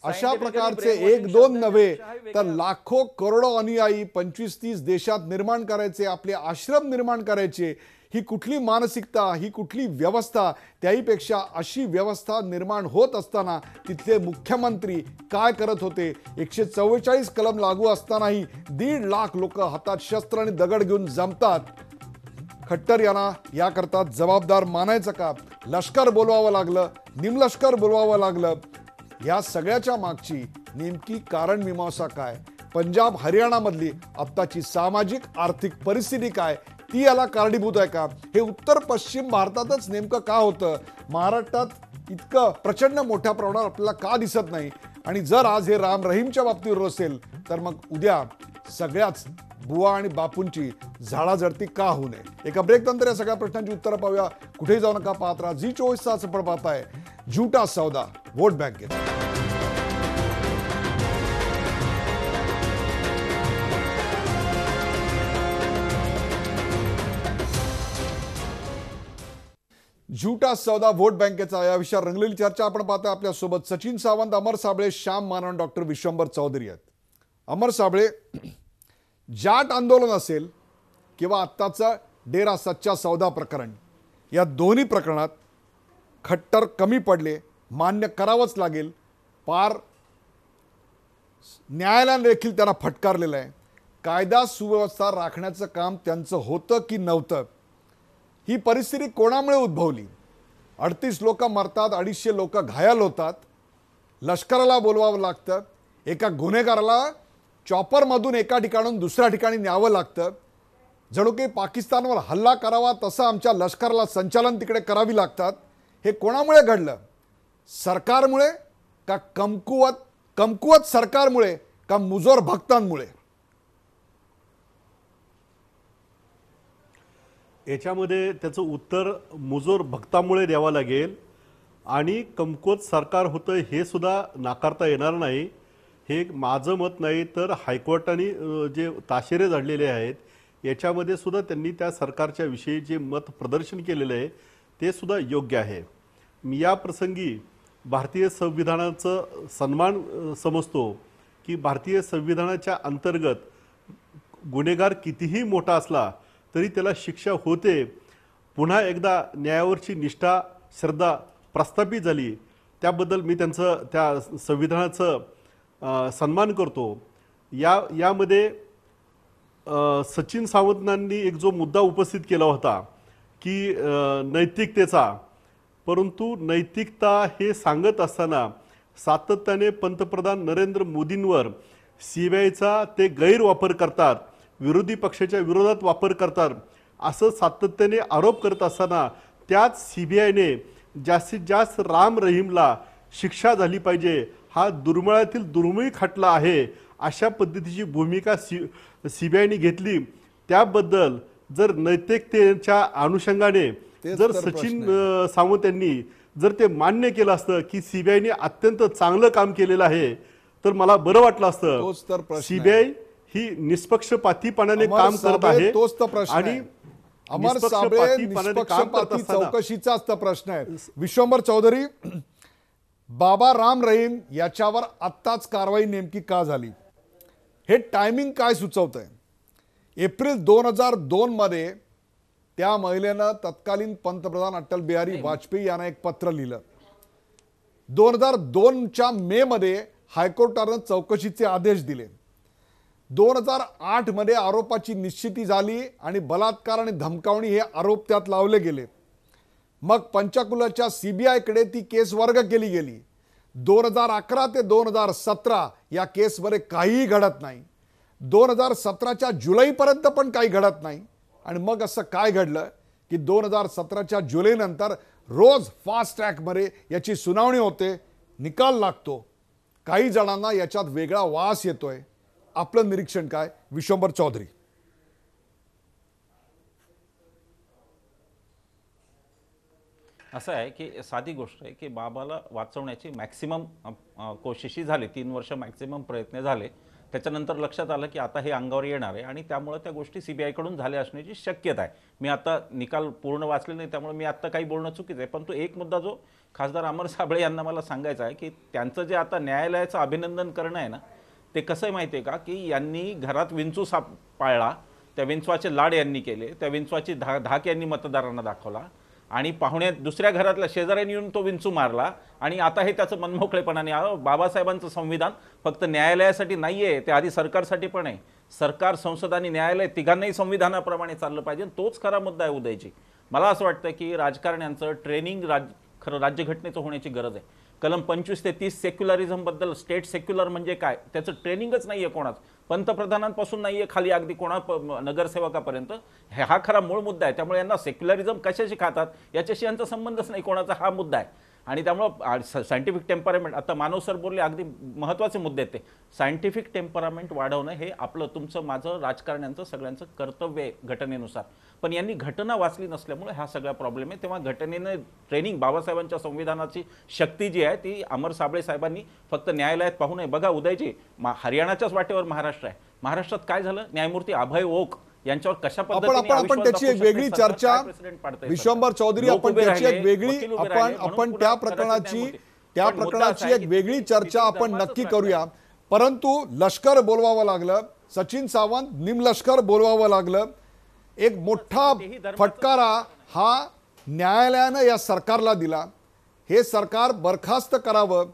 अशा प्रकारचे 1-2 नव्हे तर लाखो करोडो अनुयायी 25-30 देशात निर्माण करायचे, आपले आश्रम निर्माण करायचे. ही कुठली मानसिकता, ही कुठली व्यवस्था? त्याहीपेक्षा अशी व्यवस्था निर्माण होत असताना तिथले मुख्यमंत्री काय करत होते? 144 कलम लागू असतानाही 1.5 लाख लोक हातात शस्त्र आणि दगड घेऊन जमतात. खट्टर यांना याकरता जबाबदार मानायचं का? लष्कर बोलवावं लागलं, निमलष्कर बोलवावं लागलं. या सगळ्याच्या मागची नेमकी कारण मीमांसा काय? पंजाब हरियाणामधली आत्ताची सामाजिक आर्थिक परिस्थिती काय? ती याला कारणीभूत आहे का? हे उत्तर पश्चिम भारतातच नेमकं का होतं? महाराष्ट्रात इतकं प्रचंड मोठ्या प्रमाणावर आपल्याला का दिसत नाही? आणि जर आज हे राम रहीमच्या बाबतीवर असेल तर मग उद्या सगळ्याच बुवा आणि बापूंची झाडाझडती का होऊ नये? एका ब्रेक नंतर या सगळ्या प्रश्नांची उत्तरं पाहूया. कुठेही जाऊ नका, पाहत राहा झी24 तास. आपण पाहताय झुटा सौदा वोट बँकेत. झुटा सौदा वोट बँकेचा या विषयावर रंगलेली चर्चा आपण पाहतोय. आपल्यासोबत सचिन सावंत, अमर साबळे, श्याम मानन, डॉक्टर विश्वंभर चौधरी आहेत. अमर साबळे, जाट आंदोलन असेल किंवा आत्ताचं डेरा सच्चा सौदा प्रकरण, या दोन्ही प्रकरणात खट्टर कमी पडले, मान्य करावंच लागेल. पार न्यायालयाने देखील त्यांना फटकारलेलं आहे. कायदा सुव्यवस्था राखण्याचं काम त्यांचं होतं की नव्हतं? ही परिस्थिती कोणामुळे उद्भवली? 38 लोक मरतात, 250 लोक घायल होतात, लष्कराला बोलवावं लागतं, एका गुन्हेगाराला चॉपरमधून एका ठिकाणून दुसऱ्या ठिकाणी न्यावं लागतं. जणू काही पाकिस्तानवर हल्ला करावा तसं आमच्या लष्कराला संचालन तिकडे करावी लागतात. हे कोणामुळे घडलं? सरकारमुळे का कमकुवत सरकारमुळे का मुजोर भक्तांमुळे? याच्यामध्ये त्याचं उत्तर मुजोर भक्तामुळे द्यावं लागेल आणि कमकुवत सरकार होतं हे सुद्धा नाकारता येणार नाही. हे माझं मत नाही, तर हायकोर्टाने जे ताशेरे झाडलेले आहेत याच्यामध्ये सुद्धा त्यांनी त्या सरकारच्या विषयी जे मत प्रदर्शन केलेलं आहे ते सुद्धा योग्य आहे. मी या प्रसंगी भारतीय संविधानाचं सन्मान समजतो की भारतीय संविधानाच्या अंतर्गत गुन्हेगार कितीही मोठा असला तरी त्याला शिक्षा होते. पुन्हा एकदा न्यायावरची निष्ठा, श्रद्धा प्रस्थापित झाली, त्याबद्दल मी त्यांचं त्या संविधानाचं सन्मान करतो. यामध्ये सचिन सावंतांनी एक जो मुद्दा उपस्थित केला होता की नैतिकतेचा, परंतु नैतिकता हे सांगत असताना सातत्याने पंतप्रधान नरेंद्र मोदींवर CBIचा ते गैरवापर करतात, विरोधी पक्षाच्या विरोधात वापर करतात असं सातत्याने आरोप करत असताना त्याच CBIने जास्तीत जास्त राम रहीमला शिक्षा झाली पाहिजे हा दुर्मिळातील दुर्मिळ खटला आहे अशा पद्धतीची भूमिका CBIने घेतली. त्याबद्दल जर नैतिकतेच्या अनुषंगाने जर सचिन सावंत यांनी जर ते मान्य केलं असतं की CBIने अत्यंत चांगलं काम केलेलं आहे तर मला बरं वाटलं असतं. CBI ही निष्पक्षपातीपणाने काम करत आहे. तोच तर प्रश्न आणि अमर साबळे निष्पक्षपाती चौकशीचाच तर प्रश्न आहे. विश्वंभर चौधरी, बाबा राम रहीम याच्यावर आत्ताच कारवाई नेमकी का झाली? हे टायमिंग काय सुचवतंय? एप्रिल 2002 मध्ये त्या महिलेनं तत्कालीन पंतप्रधान अटल बिहारी वाजपेयी यांना एक पत्र लिहिलं. 2002च्या मे मध्ये हायकोर्टानं चौकशीचे आदेश दिले. 2008 मध्ये आरोपाची निश्चिती झाली आणि बलात्कार आणि धमकावणी हे आरोप त्यात लावले गेले. मग पंचकुलाच्या CBIकडे ती केस वर्ग केली गेली. 2011 ते 2017 या केसमध्ये काहीही घडत नाही. 2017च्या जुलैपर्यंत पण काही घडत नाही. आणि मग असं काय घडलं की 2017च्या जुलैनंतर रोज फास्ट ट्रॅकमध्ये याची सुनावणी होते, निकाल लागतो. काही जणांना याच्यात वेगळा वास येतोय. आपलं निरीक्षण काय, विश्वंभर चौधरी? असं आहे की साधी गोष्ट आहे की बाबाला वाचवण्याची मॅक्सिमम कोशिशी झाली. 3 वर्ष मॅक्सिमम प्रयत्न झाले. त्याच्यानंतर लक्षात आलं की आता हे अंगावर येणार आहे आणि त्यामुळे त्या गोष्टी CBIकडून झाल्या असण्याची शक्यता आहे. मी आता निकाल पूर्ण वाचले नाही त्यामुळे मी आता काही बोलणं चुकीचं आहे. पण तो एक मुद्दा जो खासदार अमर साबळे यांना मला सांगायचा आहे की त्यांचं जे आता न्यायालयाचं अभिनंदन करणं आहे ना, ते कसं आहे माहिती आहे का की यांनी घरात विंचू साप पाळला, त्या विंचवाचे लाड यांनी केले, त्या विंचवाची धाक यांनी मतदारांना दाखवला आणि पाहुण्यात दुसऱ्या घरातल्या शेजाऱ्यांनी येऊन तो विंचू मारला आणि आता हे त्याचं मनमोकळेपणाने बाबासाहेबांचं संविधान फक्त न्यायालयासाठी नाही आहे, ते आधी सरकारसाठी पण आहे. सरकार, संसद आणि न्यायालय तिघांनाही संविधानाप्रमाणे चाललं पाहिजे. तोच खरा मुद्दा आहे उदयजी. मला असं वाटतं की राजकारण्यांचं ट्रेनिंग खरं राज्यघटनेचं होण्याची गरज आहे. कलम 25 ते 30 सेक्युलरिझमबद्दल, स्टेट सेक्युलर म्हणजे काय त्याचं ट्रेनिंगच नाही आहे कोणाच, पंतप्रधानांपासून नाही आहे खाली अगदी कोणा नगरसेवकापर्यंत. हा खरा मूळ मुद्दा आहे. त्यामुळे यांना सेक्युलरिझम कशाशी खातात याच्याशी यांचा संबंधच नाही कोणाचा, हा मुद्दा आहे. आणि त्यामुळं सायंटिफिक टेम्परामेंट, आता मानव सर बोलले, अगदी महत्त्वाचे मुद्दे आहेत ते. सायंटिफिक टेम्परामेंट वाढवणं हे आपलं, तुमचं, माझं, राजकारण्यांचं सगळ्यांचं कर्तव्य आहे घटनेनुसार. पण यांनी घटना वाचली नसल्यामुळे हा सगळा प्रॉब्लेम आहे. तेव्हा घटनेने ट्रेनिंग, बाबासाहेबांच्या संविधानाची शक्ती जी आहे ती अमर साबळे साहेबांनी फक्त न्यायालयात पाहू नये. बघा उदयजी, हरियाणाच्याच वाटेवर महाराष्ट्र आहे. महाराष्ट्रात काय झालं? न्यायमूर्ती अभय ओक यांच्यावर कशा पद्धतीने आपण त्याची एक वेगळी चर्चा, विश्वंभर चौधरी, आपण त्याची एक वेगळी आपण त्या प्रकरणाची एक वेगळी चर्चा आपण नक्की करूया. परंतु लष्कर बोलवावं लागलं, सचिन सावंत निमलष्कर बोलवावं लागलं. एक मोठा फटकारा हा न्यायालयानं या सरकारला दिला. हे सरकार बरखास्त करावं,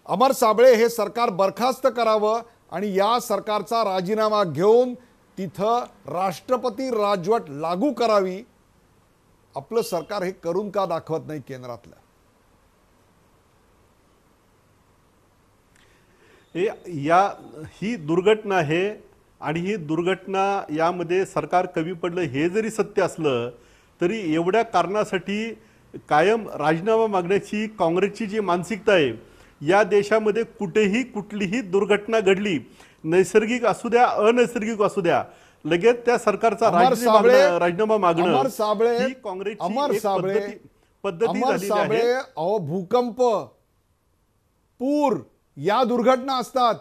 अमर साबळे हे सरकार बरखास्त करावं आणि या सरकारचा राजीनामा घेऊन तिथं राष्ट्रपती राजवट लागू करावी. आपलं सरकार हे करून का दाखवत नाही केंद्रातलं? ही दुर्घटना आहे आणि ही दुर्घटना, यामध्ये सरकार कमी पडलं हे जरी सत्य असलं तरी एवढ्या कारणासाठी कायम राजीनामा मागण्याची काँग्रेसची जी मानसिकता आहे, या देशामध्ये कुठेही कुठलीही दुर्घटना घडली, नैसर्गिक असू द्या अनैसर्गिक असू द्या, लगेच त्या सरकारचा राजीनामा मागणं ही काँग्रेसची पद्धती झालेली आहे. अहो, भूकंप, पूर या दुर्घटना असतात.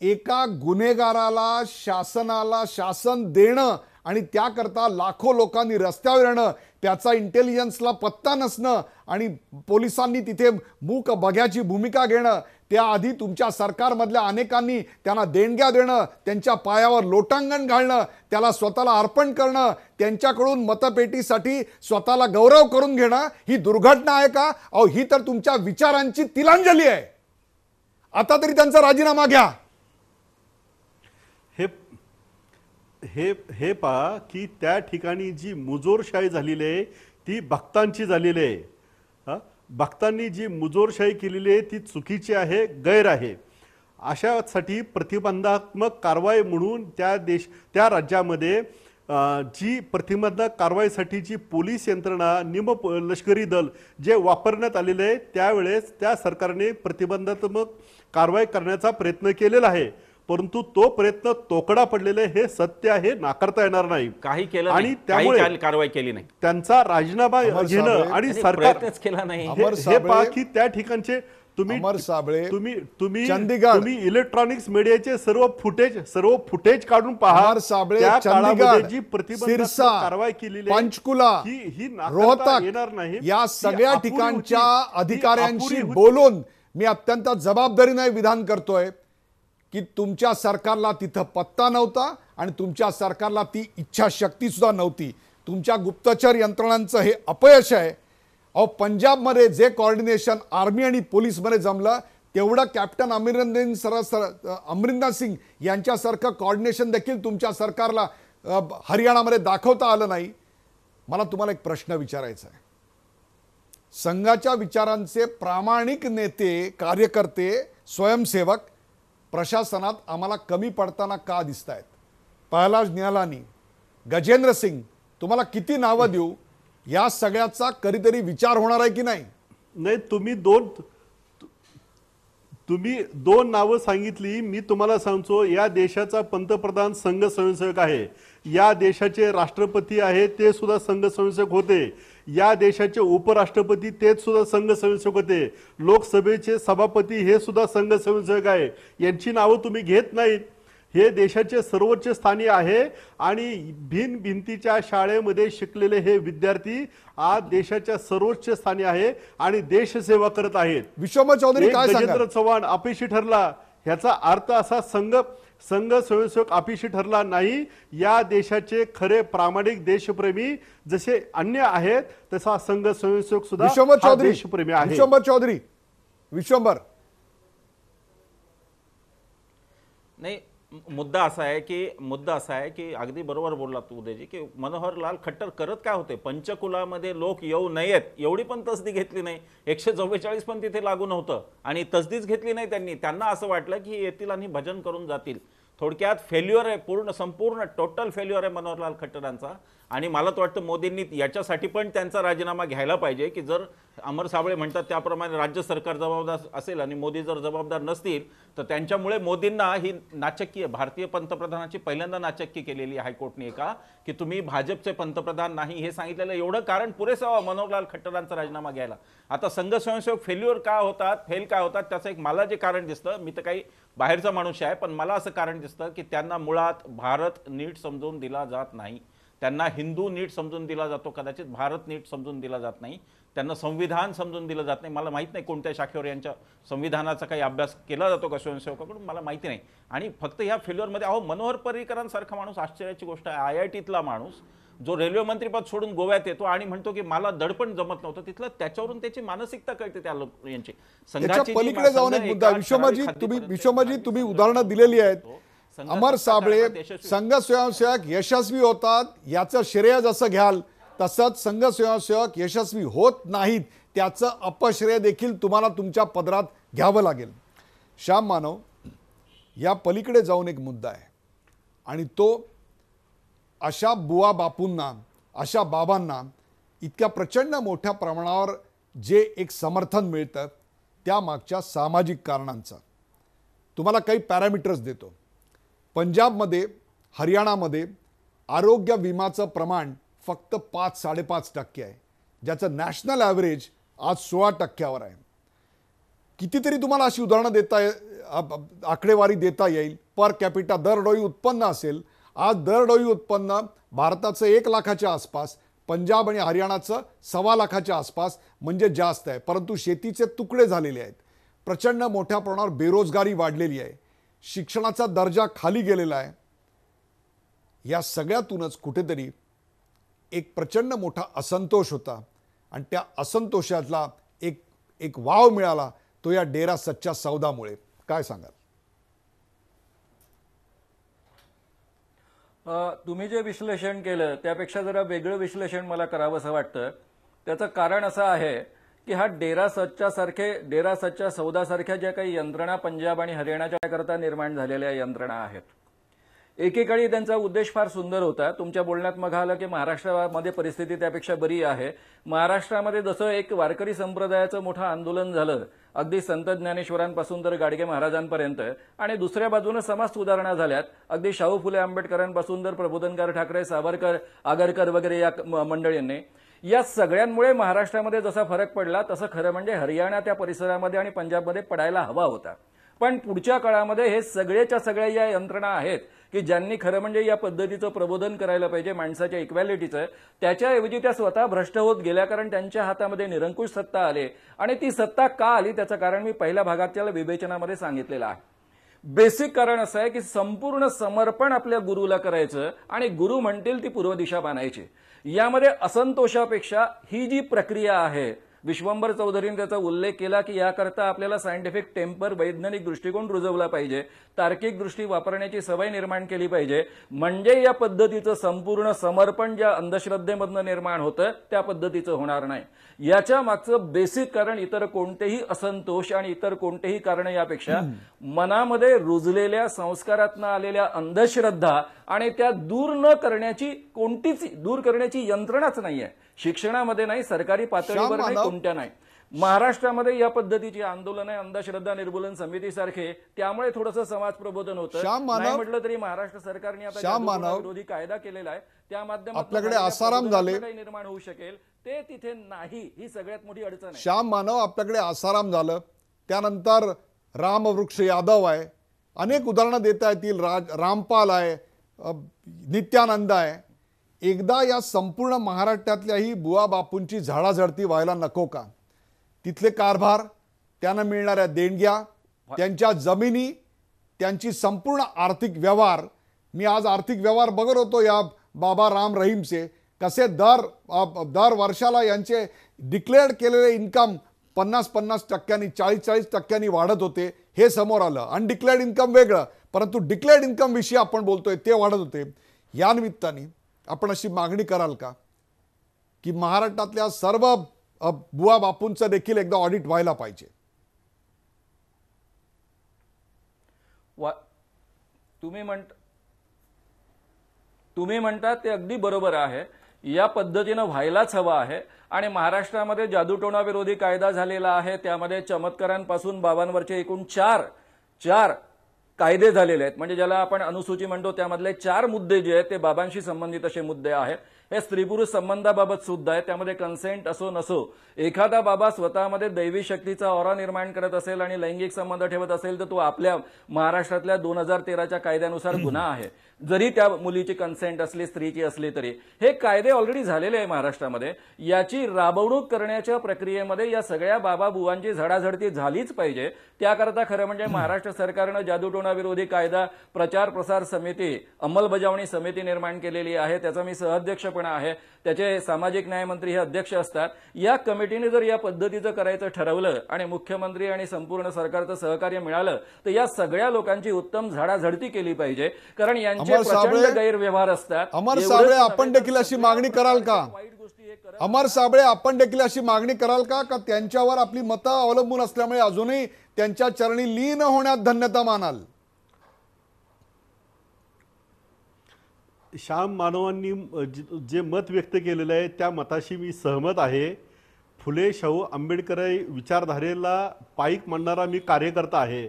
एका गुन्हेगाराला शासनाला शासन देणं आणि त्याकरता लाखो लोकांनी रस्त्यावर येणं, त्याचा इंटेलिजन्सला पत्ता नसणं आणि पोलिसांनी तिथे मूक बघ्याची भूमिका घेणं, त्याआधी तुमच्या सरकारमधल्या अनेकांनी त्यांना देणग्या देणं, त्यांच्या पायावर लोटांगण घालणं, त्याला स्वतःला अर्पण करणं, त्यांच्याकडून मतपेटीसाठी स्वतःला गौरव करून घेणं, ही दुर्घटना आहे का? अहो, ही तर तुमच्या विचारांची तिलांजली आहे. आता तरी त्यांचा राजीनामा घ्या. हे पहा की त्या ठिकाणी जी मुजोरशाही झालेली आहे ती भक्तांची झालेली आहे. भक्तांनी जी मुजोरशाही केलेली आहे ती चुकीची आहे, गैर आहे. अशासाठी प्रतिबंधात्मक कारवाई म्हणून त्या राज्यामध्ये जी प्रतिबंधक कारवाईसाठी जी पोलीस यंत्रणा, लष्करी दल जे वापरण्यात आलेले आहे, त्यावेळेस त्या सरकारने प्रतिबंधात्मक कारवाई करण्याचा प्रयत्न केलेला आहे. परंतु तो प्रयत्न तोकडा पडलेला आहे, हे सत्य आहे, नाकारता येणार नाही. काही केलं आणि त्यामुळे कारवाई केली नाही. त्यांचा राजीनामा घेणं आणि सरकार केला नाही. हे पहा की त्या ठिकाणचे तुम्ही इलेक्ट्रॉनिक्स मीडियाचे सर्व फुटेज काढून पहा. त्या काळामध्ये जी प्रतिबंधात्मक कारवाई केलेली आहे, पंचकुला, ही रोहतक येणार नाही. या सगळ्या ठिकाणच्या अधिकाऱ्यांशी बोलून मी अत्यंत जबाबदारीने विधान करतोय की तुमच्या सरकारला तिथं पत्ता नव्हता आणि तुमच्या सरकारला ती इच्छाशक्ती सुद्धा नव्हती. तुमच्या गुप्तचर यंत्रणांचं हे अपयश आहे. अहो, पंजाबमध्ये जे कोऑर्डिनेशन आर्मी आणि पोलीसमध्ये जमलं, तेवढं कॅप्टन अमरिंदर सिंग यांच्यासारखं कोऑर्डिनेशन देखील तुमच्या सरकारला हरियाणामध्ये दाखवता आलं नाही. मला तुम्हाला एक प्रश्न विचारायचा आहे. संघाच्या विचारांचे प्रामाणिक नेते, कार्यकर्ते, स्वयंसेवक प्रशासनात आम्हाला कमी पडताना का दिसत आहेत? प्रहलाद निहलानी, गजेंद्र सिंग, तुम्हाला किती नावं देऊ? या सगळ्याचा कधीतरी विचार होणार आहे की नाही? नाही, तुम्ही दोन नावं सांगितली. मी तुम्हाला सांगतो, या देशाचा पंतप्रधान संघ स्वयंसेवक आहे, या देशाचे राष्ट्रपती आहे ते सुद्धा संघ स्वयंसेवक होते, या देशाचे उपराष्ट्रपती तेच सुद्धा संघ स्वयंसेवक होते, लोकसभेचे सभापती हे सुद्धा संघ स्वयंसेवक आहे. यांची नावं तुम्ही घेत नाहीत. हे देशाचे सर्वोच्च स्थानी आहे आणि भिंतीच्या शाळेमध्ये शिकलेले हे विद्यार्थी आज देशाच्या सर्वोच्च स्थानी आहे आणि देशसेवा करत आहेत. विश्वंभर चौधरी काय सांगतात? गजेंद्र चव्हाण अपयशी ठरला, ह्याचा अर्थ असा संघ स्वयंसेवक अपयशी ठरला नाही. या देशाचे खरे प्रामाणिक देशप्रेमी जसे अन्य आहेत, तसा संघ स्वयंसेवक सुद्धा देशप्रेमी आहे. विश्वंभर नाही, मुद्दा असा आहे की अगदी बरोबर बोलला तू उदयजी, की मनोहरलाल खट्टर करत काय होते? पंचकुलामध्ये लोक येऊ नयेत एवढी पण तसदी घेतली नाही. 144 पण तिथे लागू नव्हतं आणि तसदीच घेतली नाही त्यांनी. त्यांना असं वाटलं की येतील आणि भजन करून जातील. थोडक्यात फेल्युअर आहे, संपूर्ण टोटल फेल्युअर आहे मनोहरलाल खट्टरांचा. आणि मला तर वाटतं मोदींनी याच्यासाठी पण त्यांचा राजीनामा घ्यायला पाहिजे की जर अमर साबळे म्हणतात त्याप्रमाणे राज्य सरकार जबाबदार असेल आणि मोदी जर जबाबदार नसतील तर त्यांच्यामुळे मोदींना ही नाचक्की भारतीय पंतप्रधानाची पहिल्यांदा नाचक्की केलेली हायकोर्टने का की तुम्ही भाजपचे पंतप्रधान नाही हे सांगितलेलं एवढं कारण पुरेसं मनोहरलाल खट्टरांचा राजीनामा घ्यायला. आता संघ स्वयंसेवक फेल का होतात त्याचं एक मला जे कारण दिसतं, मी तर काही बाहेरचा माणूस आहे पण मला असं कारण दिसतं की त्यांना मुळात भारत नीट समजून दिला जात नाही. त्यांना हिंदू नीट समजून दिला जातो, कदाचित भारत नीट समजून दिला जात नाही. त्यांना संविधान समजून दिलं जात नाही. मला माहित नाही कोणत्या शाखेवर यांच्या संविधानाचा काही अभ्यास केला जातो का स्वयंसेवकाकडून, मला माहिती नाही. आणि फक्त ह्या फेल्युअरमध्ये मनोहर पर्रीकरांसारखा माणूस, आश्चर्याची गोष्ट आहे, IITतला माणूस जो रेल्वे मंत्रीपद सोडून गोव्यात येतो आणि म्हणतो की मला दडपण जमत नव्हतं, तिथलं त्याच्यावरून त्याची मानसिकता कळते त्या यांची. याच्या पलीकडे जाऊन एक मुद्दा विश्वमाजी तुम्ही उदाहरणं दिलेली आहेत. अमर साबळे संघ स्वयंसेवक यशस्वी होतात याचं श्रेय जसं घ्याल तसंच संघ स्वयंसेवक यशस्वी होत नाहीत त्याचं अपश्रेय देखील तुम्हाला तुमच्या पदरात घ्यावं लागेल. श्याम मानव, या पलीकडे जाऊन एक मुद्दा आहे आणि तो अशा बुवा बापूंना, अशा बाबांना इतक्या प्रचंड मोठ्या प्रमाणावर जे एक समर्थन मिळतं त्या मागच्या सामाजिक कारणांचा. तुम्हाला काही पॅरामीटर्स देतो. पंजाबमध्ये, हरियाणामध्ये आरोग्य विमाचं प्रमाण फक्त 5-5.5% आहे, ज्याचं नॅशनल ॲव्हरेज आज 16% आहे. कितीतरी तुम्हाला अशी उदाहरणं आकडेवारी देता येईल. पर कॅपिटा दरडोई उत्पन्न असेल, आज दरडोई उत्पन्न भारताचं 1 लाखाच्या आसपास, पंजाब आणि हरियाणाचं 1.25 लाखाच्या आसपास, म्हणजे जास्त आहे. परंतु शेतीचे तुकडे झालेले आहेत, प्रचंड मोठ्या प्रमाणावर बेरोजगारी वाढलेली आहे, शिक्षणाचा दर्जा खाली गेलेला आहे. या सगळ्यातूनच कुठेतरी एक प्रचंड मोठा असंतोष होता आणि त्या असंतोषातला एक वाव मिळाला तो या डेरा सच्चा सौदामुळे. काय सांगाल? तुम्ही जे विश्लेषण केलं त्यापेक्षा जरा वेगळं विश्लेषण मला करावंसं वाटतं. त्याचं कारण असं आहे की हा डेरा सच्चा सौदासारख्या ज्या काही यंत्रणा पंजाब आणि हरियाणाच्या करता निर्माण झालेल्या यंत्रणा आहेत, एकेकाळी त्यांचा उद्देश फार सुंदर होता. तुमच्या बोलण्यात मग आलं की महाराष्ट्रामध्ये परिस्थिती त्यापेक्षा बरी आहे. महाराष्ट्रामध्ये जसं एक वारकरी संप्रदायाचं मोठं आंदोलन झालं, अगदी संत ज्ञानेश्वरांपासून तर गाडगे महाराजांपर्यंत, आणि दुसऱ्या बाजूने समाज सुधारणा झाल्यात, अगदी शाहू फुले आंबेडकरांपासून तर प्रबोधनकार ठाकरे, सावरकर, आगरकर वगैरे या मंडळींनी. या सगळ्यांमुळे महाराष्ट्रामध्ये जसा फरक पडला तसं खरं म्हणजे हरियाणा त्या परिसरामध्ये आणि पंजाबमध्ये पडायला हवा होता. पण पुढच्या काळामध्ये हे सगळ्याच्या सगळ्या या यंत्रणा आहेत की ज्यांनी खरं म्हणजे या पद्धतीचं प्रबोधन करायला पाहिजे माणसाच्या इक्वॅलिटीचं, त्याच्याऐवजी त्या स्वतः भ्रष्ट होत गेल्या, कारण त्यांच्या हातामध्ये निरंकुश सत्ता आली. आणि ती सत्ता का आली त्याचं कारण मी पहिल्या भागाच्या विवेचनामध्ये सांगितलेलं आहे. बेसिक कारण असं आहे की संपूर्ण समर्पण आपल्या गुरुला करायचं आणि गुरु म्हणतील ती पूर्व दिशा बांधायची. यामध्ये असंतोषापेक्षा ही जी प्रक्रिया आहे, विश्वंभर चौधरीने त्याचा उल्लेख केला की याकरता आपल्याला सायंटिफिक टेम्पर, वैज्ञानिक दृष्टिकोन रुजवला पाहिजे, तार्किक दृष्टी वापरण्याची सवय निर्माण केली पाहिजे, म्हणजे या पद्धतीचं संपूर्ण समर्पण ज्या अंधश्रद्धेमधनं निर्माण होतं त्या पद्धतीचं होणार नाही. याच्या मागचं बेसिक कारण इतर कोणतेही असंतोष आणि इतर कोणतेही कारण यापेक्षा मनामध्ये रुजलेल्या संस्कारातनं आलेल्या अंधश्रद्धा आणि त्या दूर करण्याची यंत्रणाच नाहीये. शिक्षणामध्ये नाही, सरकारी पातळीवर नाही, कोणत्या नाही. महाराष्ट्रामध्ये या पद्धतीची आंदोलन आहे, अंधश्रद्धा निर्मूलन समितीसारखे, त्यामुळे थोडंसं समाज प्रबोधन होतं. नाही म्हटलं तरी महाराष्ट्र सरकारने आता विरोधी कायदा केलेला आहे, त्या माध्यमातून आपल्याकडे आसाराम झाले, काही निर्माण होऊ शकेल ते तिथे नाही. ही सगळ्यात मोठी अडचण आहे. श्याम मानव, आपल्याकडे आसाराम झालं, त्यानंतर रामवृक्ष यादव आहे, अनेक उदाहरणं देता येतील, रामपाल आहे, नित्यानंद आहे. एकदा या संपूर्ण महाराष्ट्रातल्याही बुवा बापूंची झाडाझडती व्हायला नको का? तिथले कारभार, त्यांना मिळणाऱ्या देणग्या, त्यांच्या जमिनी, त्यांची संपूर्ण आर्थिक व्यवहार. मी आज आर्थिक व्यवहार बघत होतो या बाबा राम रहीमचे, कसे दर वर्षाला यांचे डिक्लेअर्ड केलेले इन्कम 50-50%, 40-40% वाढत होते, हे समोर आलं. अनडिक्लेअर्ड इन्कम वेगळं, परंतु डिक्लेअर्ड इन्कम विषयी आपण बोलतोय ते वाढत होते. या निमित्ताने आपण अशी मागणी कराल का की महाराष्ट्रातल्या सर्व बुवा बापूंचं देखील एकदा ऑडिट व्हायला पाहिजे? तुम्ही म्हणतात ते अगदी बरोबर आहे, या पद्धतीनं व्हायलाच हवं आहे. आणि महाराष्ट्रामध्ये जादूटोणा विरोधी कायदा झालेला आहे, त्यामध्ये चमत्कारांपासून बाबांवरचे एकूण चार कायदे झालेले आहेत. म्हणजे ज्याला आपण अनुसूची म्हणतो त्यामधले 4 मुद्दे जे आहेत ते बाबांशी संबंधित असे मुद्दे आहेत. हे स्त्री पुरुष संबंधाबाबत सुद्धा आहे. त्यामध्ये कन्सेंट असो नसो, एखादा बाबा स्वतःमध्ये दैवी शक्तीचा ऑरा निर्माण करत असेल आणि लैंगिक संबंध ठेवत असेल तर तो आपल्या महाराष्ट्रातल्या 2013च्या कायद्यानुसार गुन्हा आहे, जरी त्या मुलीची कन्सेंट असली, स्त्रीची असली तरी. हे कायदे ऑलरेडी झालेले आहे महाराष्ट्रामध्ये. याची राबवणूक करण्याच्या प्रक्रियेमध्ये या सगळ्या बाबा बुवांची झडाझडती झालीच पाहिजे. त्याकरता खरं म्हणजे महाराष्ट्र सरकारनं जादूटोणा विरोधी कायदा प्रचार प्रसार समिती, अंमलबजावणी समिती निर्माण केलेली आहे. त्याचा मी सहअध्यक्षपणा आहे. त्याचे सामाजिक न्याय मंत्री हे अध्यक्ष असतात. या कमिटीने जर या पद्धतीचं करायचं ठरवलं आणि मुख्यमंत्री आणि संपूर्ण सरकारचं सहकार्य मिळालं तर या सगळ्या लोकांची उत्तम झाडाझडती केली पाहिजे. कारण यांचे प्रचंड गैरव्यवहार असतात. अमर साबळे, आपण देखील अशी मागणी कराल का? अमर साबळे, आपण देखील अशी मागणी कराल का त्यांच्यावर आपली मतं अवलंबून असल्यामुळे अजूनही त्यांच्या चरणी लीन होण्यात धन्यता मानाल? श्याम मानवांनी जे मत व्यक्त केलेलं आहे त्या मताशी मी सहमत आहे. फुले शाहू आंबेडकरी विचारधारेला पाईक मांडणारा मी कार्यकर्ता आहे.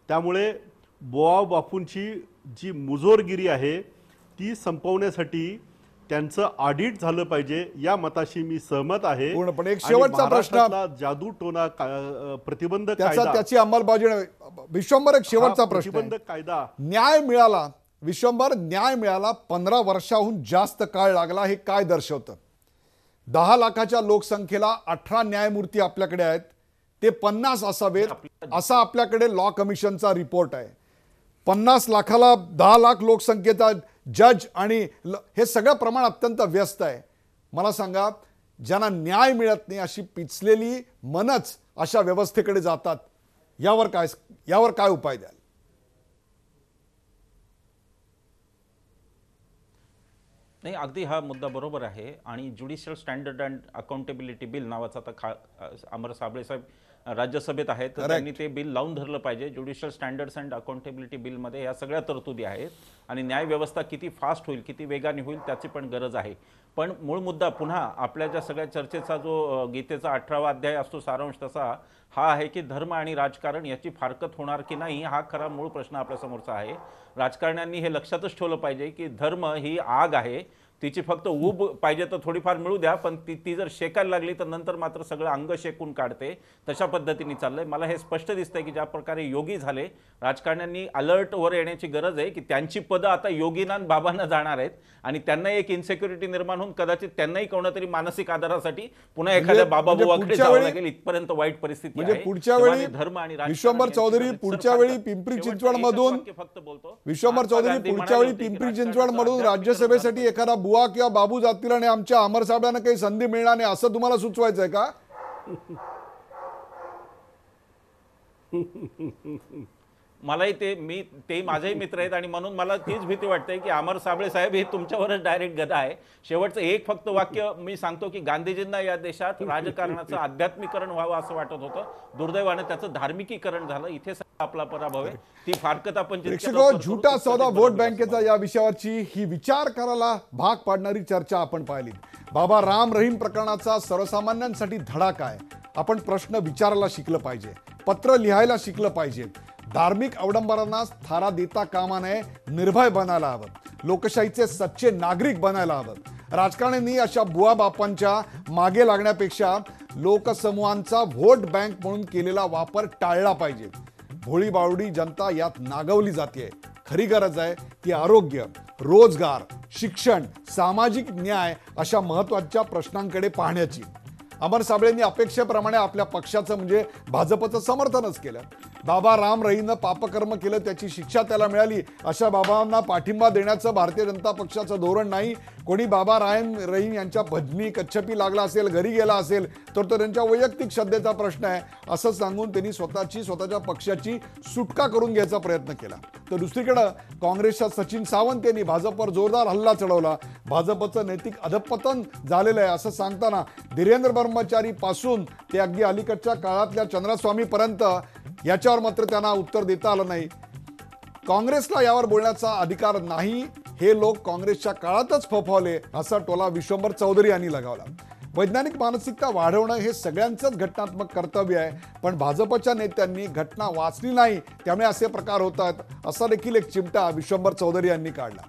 त्यामुळे बुवा बापूंची जी मुजोरगिरी आहे ती संपवण्यासाठी त्यांचं ऑडिट झालं पाहिजे, या मताशी मी सहमत आहे. पूर्णपणे. एक शेवटचा प्रश्न, जादूटोणा प्रतिबंध कायदा, त्याची अंमलबजावणी, विश्वंभर, एक शेवटचा प्रश्न, प्रतिबंध कायदा, न्याय मिळाला, विश्वंभर, न्याय मिळाला 15 वर्षाहून जास्त काळ लागला, हे काय दर्शवतं? 10 लाखाच्या लोकसंख्येला 18 न्यायमूर्ती आपल्याकडे आहेत, ते 50 असावेत असा आपल्याकडे लॉ कमिशनचा रिपोर्ट आहे. 50 लाखाला 10 लाख लोकसंख्येचा जज आणि हे सगळं प्रमाण अत्यंत व्यस्त आहे. मला सांगा, ज्यांना न्याय मिळत नाही अशी पिचलेली मनच अशा व्यवस्थेकडे जातात, यावर काय उपाय द्याल? नाही, अगदी हा मुद्दा बरोबर आहे. आणि judicial standard and accountability bill नावाचा आता अमर साबळे साहेब राज्यसभेत आहेत, तर त्यांनी ते बिल लावून धरलं पाहिजे. ज्युडिशियल स्टँडर्ड्स अँड अकाउंटेबिलिटी बिलमध्ये या सगळ्या तरतुदी आहेत आणि न्याय व्यवस्था किती फास्ट होईल, किती वेगाने होईल त्याची पण गरज आहे. पण मूळ मुद्दा पुन्हा आपल्या ज्या सगळ्या चर्चेचा जो गीतेचा 18वा अध्याय असतो सारांश तसा हा आहे की धर्म आणि राजकारण याची फारकत होणार की नाही, हा खरा मूळ प्रश्न आपल्यासमोरचा आहे. राजकारण्यांनी हे लक्षातच ठेवलं पाहिजे की धर्म ही आग आहे, तिची फक्त ऊब पाहिजे तर थोडीफार मिळू द्या, पण ती जर शेकायला लागली तर नंतर मात्र सगळं अंग शेकून काढते. तशा पद्धतीने चाललंय. मला हे स्पष्ट दिसतंय की ज्या प्रकारे योगी झाले, राजकारण्यांनी अलर्टवर येण्याची गरज आहे की त्यांची पदं आता योगींना बाबांना जाणार आहेत आणि त्यांना एक इन्सेक्युरिटी निर्माण होऊन कदाचित त्यांनाही कोणातरी मानसिक आधारासाठी पुन्हा एखाद्या बाबा बुवाकडे जावं लागेल, इथपर्यंत वाईट परिस्थिती म्हणजे आहे. पुढच्या वेळी धर्म आणि विश्वंभर चौधरी पुढच्या वेळी पिंपरी चिंचवड मधून राज्यसभेसाठी एखादा बुवा किंवा बाबू जातील आणि आमच्या अमर साहेबांना काही संधी मिळणार नाही असं तुम्हाला सुचवायचंय का? मलाही ते माझेही मित्र आहेत आणि म्हणून मला तीच भीती वाटते की अमर साबळे साहेब हे तुमच्यावरच डायरेक्ट गदा आहे. शेवटचं एक फक्त वाक्य मी सांगतो की गांधीजींना या देशात राजकारणाचं आध्यात्मिकरण व्हावं असं वाटत होतं. दुर्दैवाने त्याचं धार्मिकीकरण झालं. इथे आपला पराभव आहे. ती फारकत आपण झुटा सौदा वोट बँकेचा या विषयावरची ही विचार करायला भाग पाडणारी चर्चा आपण पाहिली. बाबा राम रहीम प्रकरणाचा सर्वसामान्यांसाठी धडा काय? आपण प्रश्न विचारायला शिकलं पाहिजे, पत्र लिहायला शिकलं पाहिजे, धार्मिक अवडंबरांना थारा देता कामा नये, निर्भय बनायला हवं, लोकशाहीचे सच्चे नागरिक बनायला हवं. राजकारण्यांनी अशा बुवा बापांच्या मागे लागण्यापेक्षा लोकसमूहांचा व्होट बँक म्हणून केलेला वापर टाळला पाहिजे. भोळी बावडी जनता यात नागवली जाते. खरी गरज आहे ती आरोग्य, रोजगार, शिक्षण, सामाजिक न्याय अशा महत्त्वाच्या प्रश्नांकडे पाहण्याची. अमर साबळेंनी अपेक्षेप्रमाणे आपल्या पक्षाचं म्हणजे भाजपचं समर्थनच केलं. बाबा राम रहीमनं पापकर्म केलं, त्याची शिक्षा त्याला मिळाली, अशा बाबांना पाठिंबा देण्याचं भारतीय जनता पक्षाचं धोरण नाही. कोणी बाबा रहीम यांच्या भजनी कच्छपी लागला असेल, घरी गेला असेल तर तो त्यांच्या वैयक्तिक श्रद्धेचा प्रश्न आहे असं सांगून त्यांनी स्वतःच्या पक्षाची सुटका करून घ्यायचा प्रयत्न केला. तर दुसरीकडं काँग्रेसच्या सचिन सावंत यांनी भाजपवर जोरदार हल्ला चढवला. भाजपचं नैतिक अधपतन झालेलं आहे असं सांगताना धीरेंद्र ब्रह्मचारी पासून ते अगदी अलीकडच्या काळातल्या चंद्रस्वामी पर्यंत याच्यावर मात्र त्यांना उत्तर देता आलं नाही. काँग्रेसला यावर बोलण्याचा अधिकार नाही हे लोक काँग्रेसच्या काळातच फोफावले असा टोला विश्वंभर चौधरी यांनी लगावला. वैज्ञानिक मानसिकता वाढवणं हे सगळ्यांचंच घटनात्मक कर्तव्य आहे, पण भाजपच्या नेत्यांनी घटना वाचली नाही त्यामुळे असे प्रकार होतात असा देखील एक चिमटा विश्वंभर चौधरी यांनी काढला.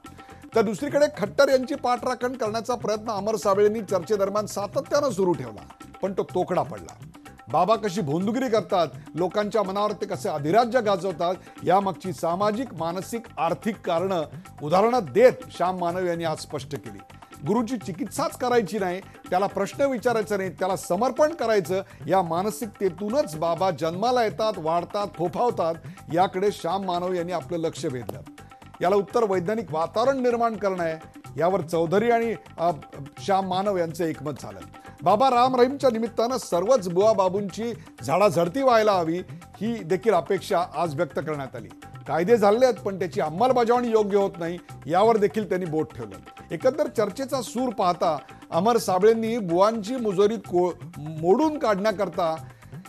तर दुसरीकडे खट्टर यांची पाठराखण करण्याचा प्रयत्न अमर साबळेंनी चर्चेदरम्यान सातत्यानं सुरू ठेवला, पण तो तोकडा पडला. बाबा कशी भोंदुगिरी करतात, लोकांच्या मनावर ते कसे अधिराज्य गाजवतात, यामागची सामाजिक, मानसिक, आर्थिक कारणं उदाहरणं देत श्याम मानव यांनी आज स्पष्ट केली. गुरुची चिकित्साच करायची नाही, त्याला प्रश्न विचारायचा नाही, त्याला समर्पण करायचं, या मानसिकतेतूनच बाबा जन्माला येतात, वाढतात, फोफावतात, याकडे श्याम मानव यांनी आपलं लक्ष वेधलं. याला उत्तर वैज्ञानिक वातावरण निर्माण करणं आहे. यावर चौधरी आणि श्याम मानव यांचं एकमत झालं. बाबा राम रहीमच्या निमित्तानं सर्वच बुवा बाबूंची झाडाझडती व्हायला हवी ही देखील अपेक्षा आज व्यक्त करण्यात आली. कायदे झाले आहेत, पण त्याची अंमलबजावणी योग्य होत नाही, यावर देखील त्यांनी बोट ठेवलं. एकंदर चर्चेचा सूर पाहता अमर साबळेंनी बुवांची मुजोरी मोडून काढण्याकरता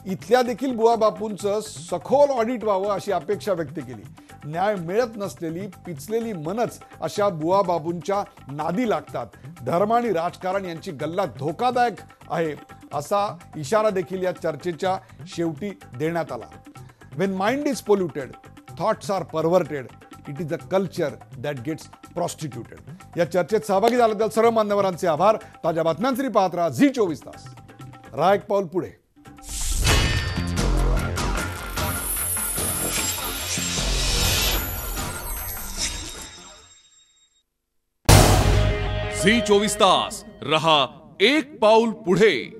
इथल्या देखील बुवा बापूंचं सखोल ऑडिट व्हावं अशी अपेक्षा व्यक्त केली. न्याय मिळत नसलेली पिचलेली मनच अशा बुवा बाबूंच्या नादी लागतात. धर्म आणि राजकारण यांची गल्ला धोकादायक आहे असा इशारा देखील या चर्चेच्या शेवटी देण्यात आला. When mind is polluted, thoughts are perverted. It is a culture that gets prostituted. या चर्चेत सहभागी झाल्याबद्दल सर्व मान्यवरांचे आभार. ताज्या बातम्यांसाठी पाहत राहा झी 24 तास. राहा एक पाऊल पुढे. झी 24 तास रहा एक पाऊल पुढे.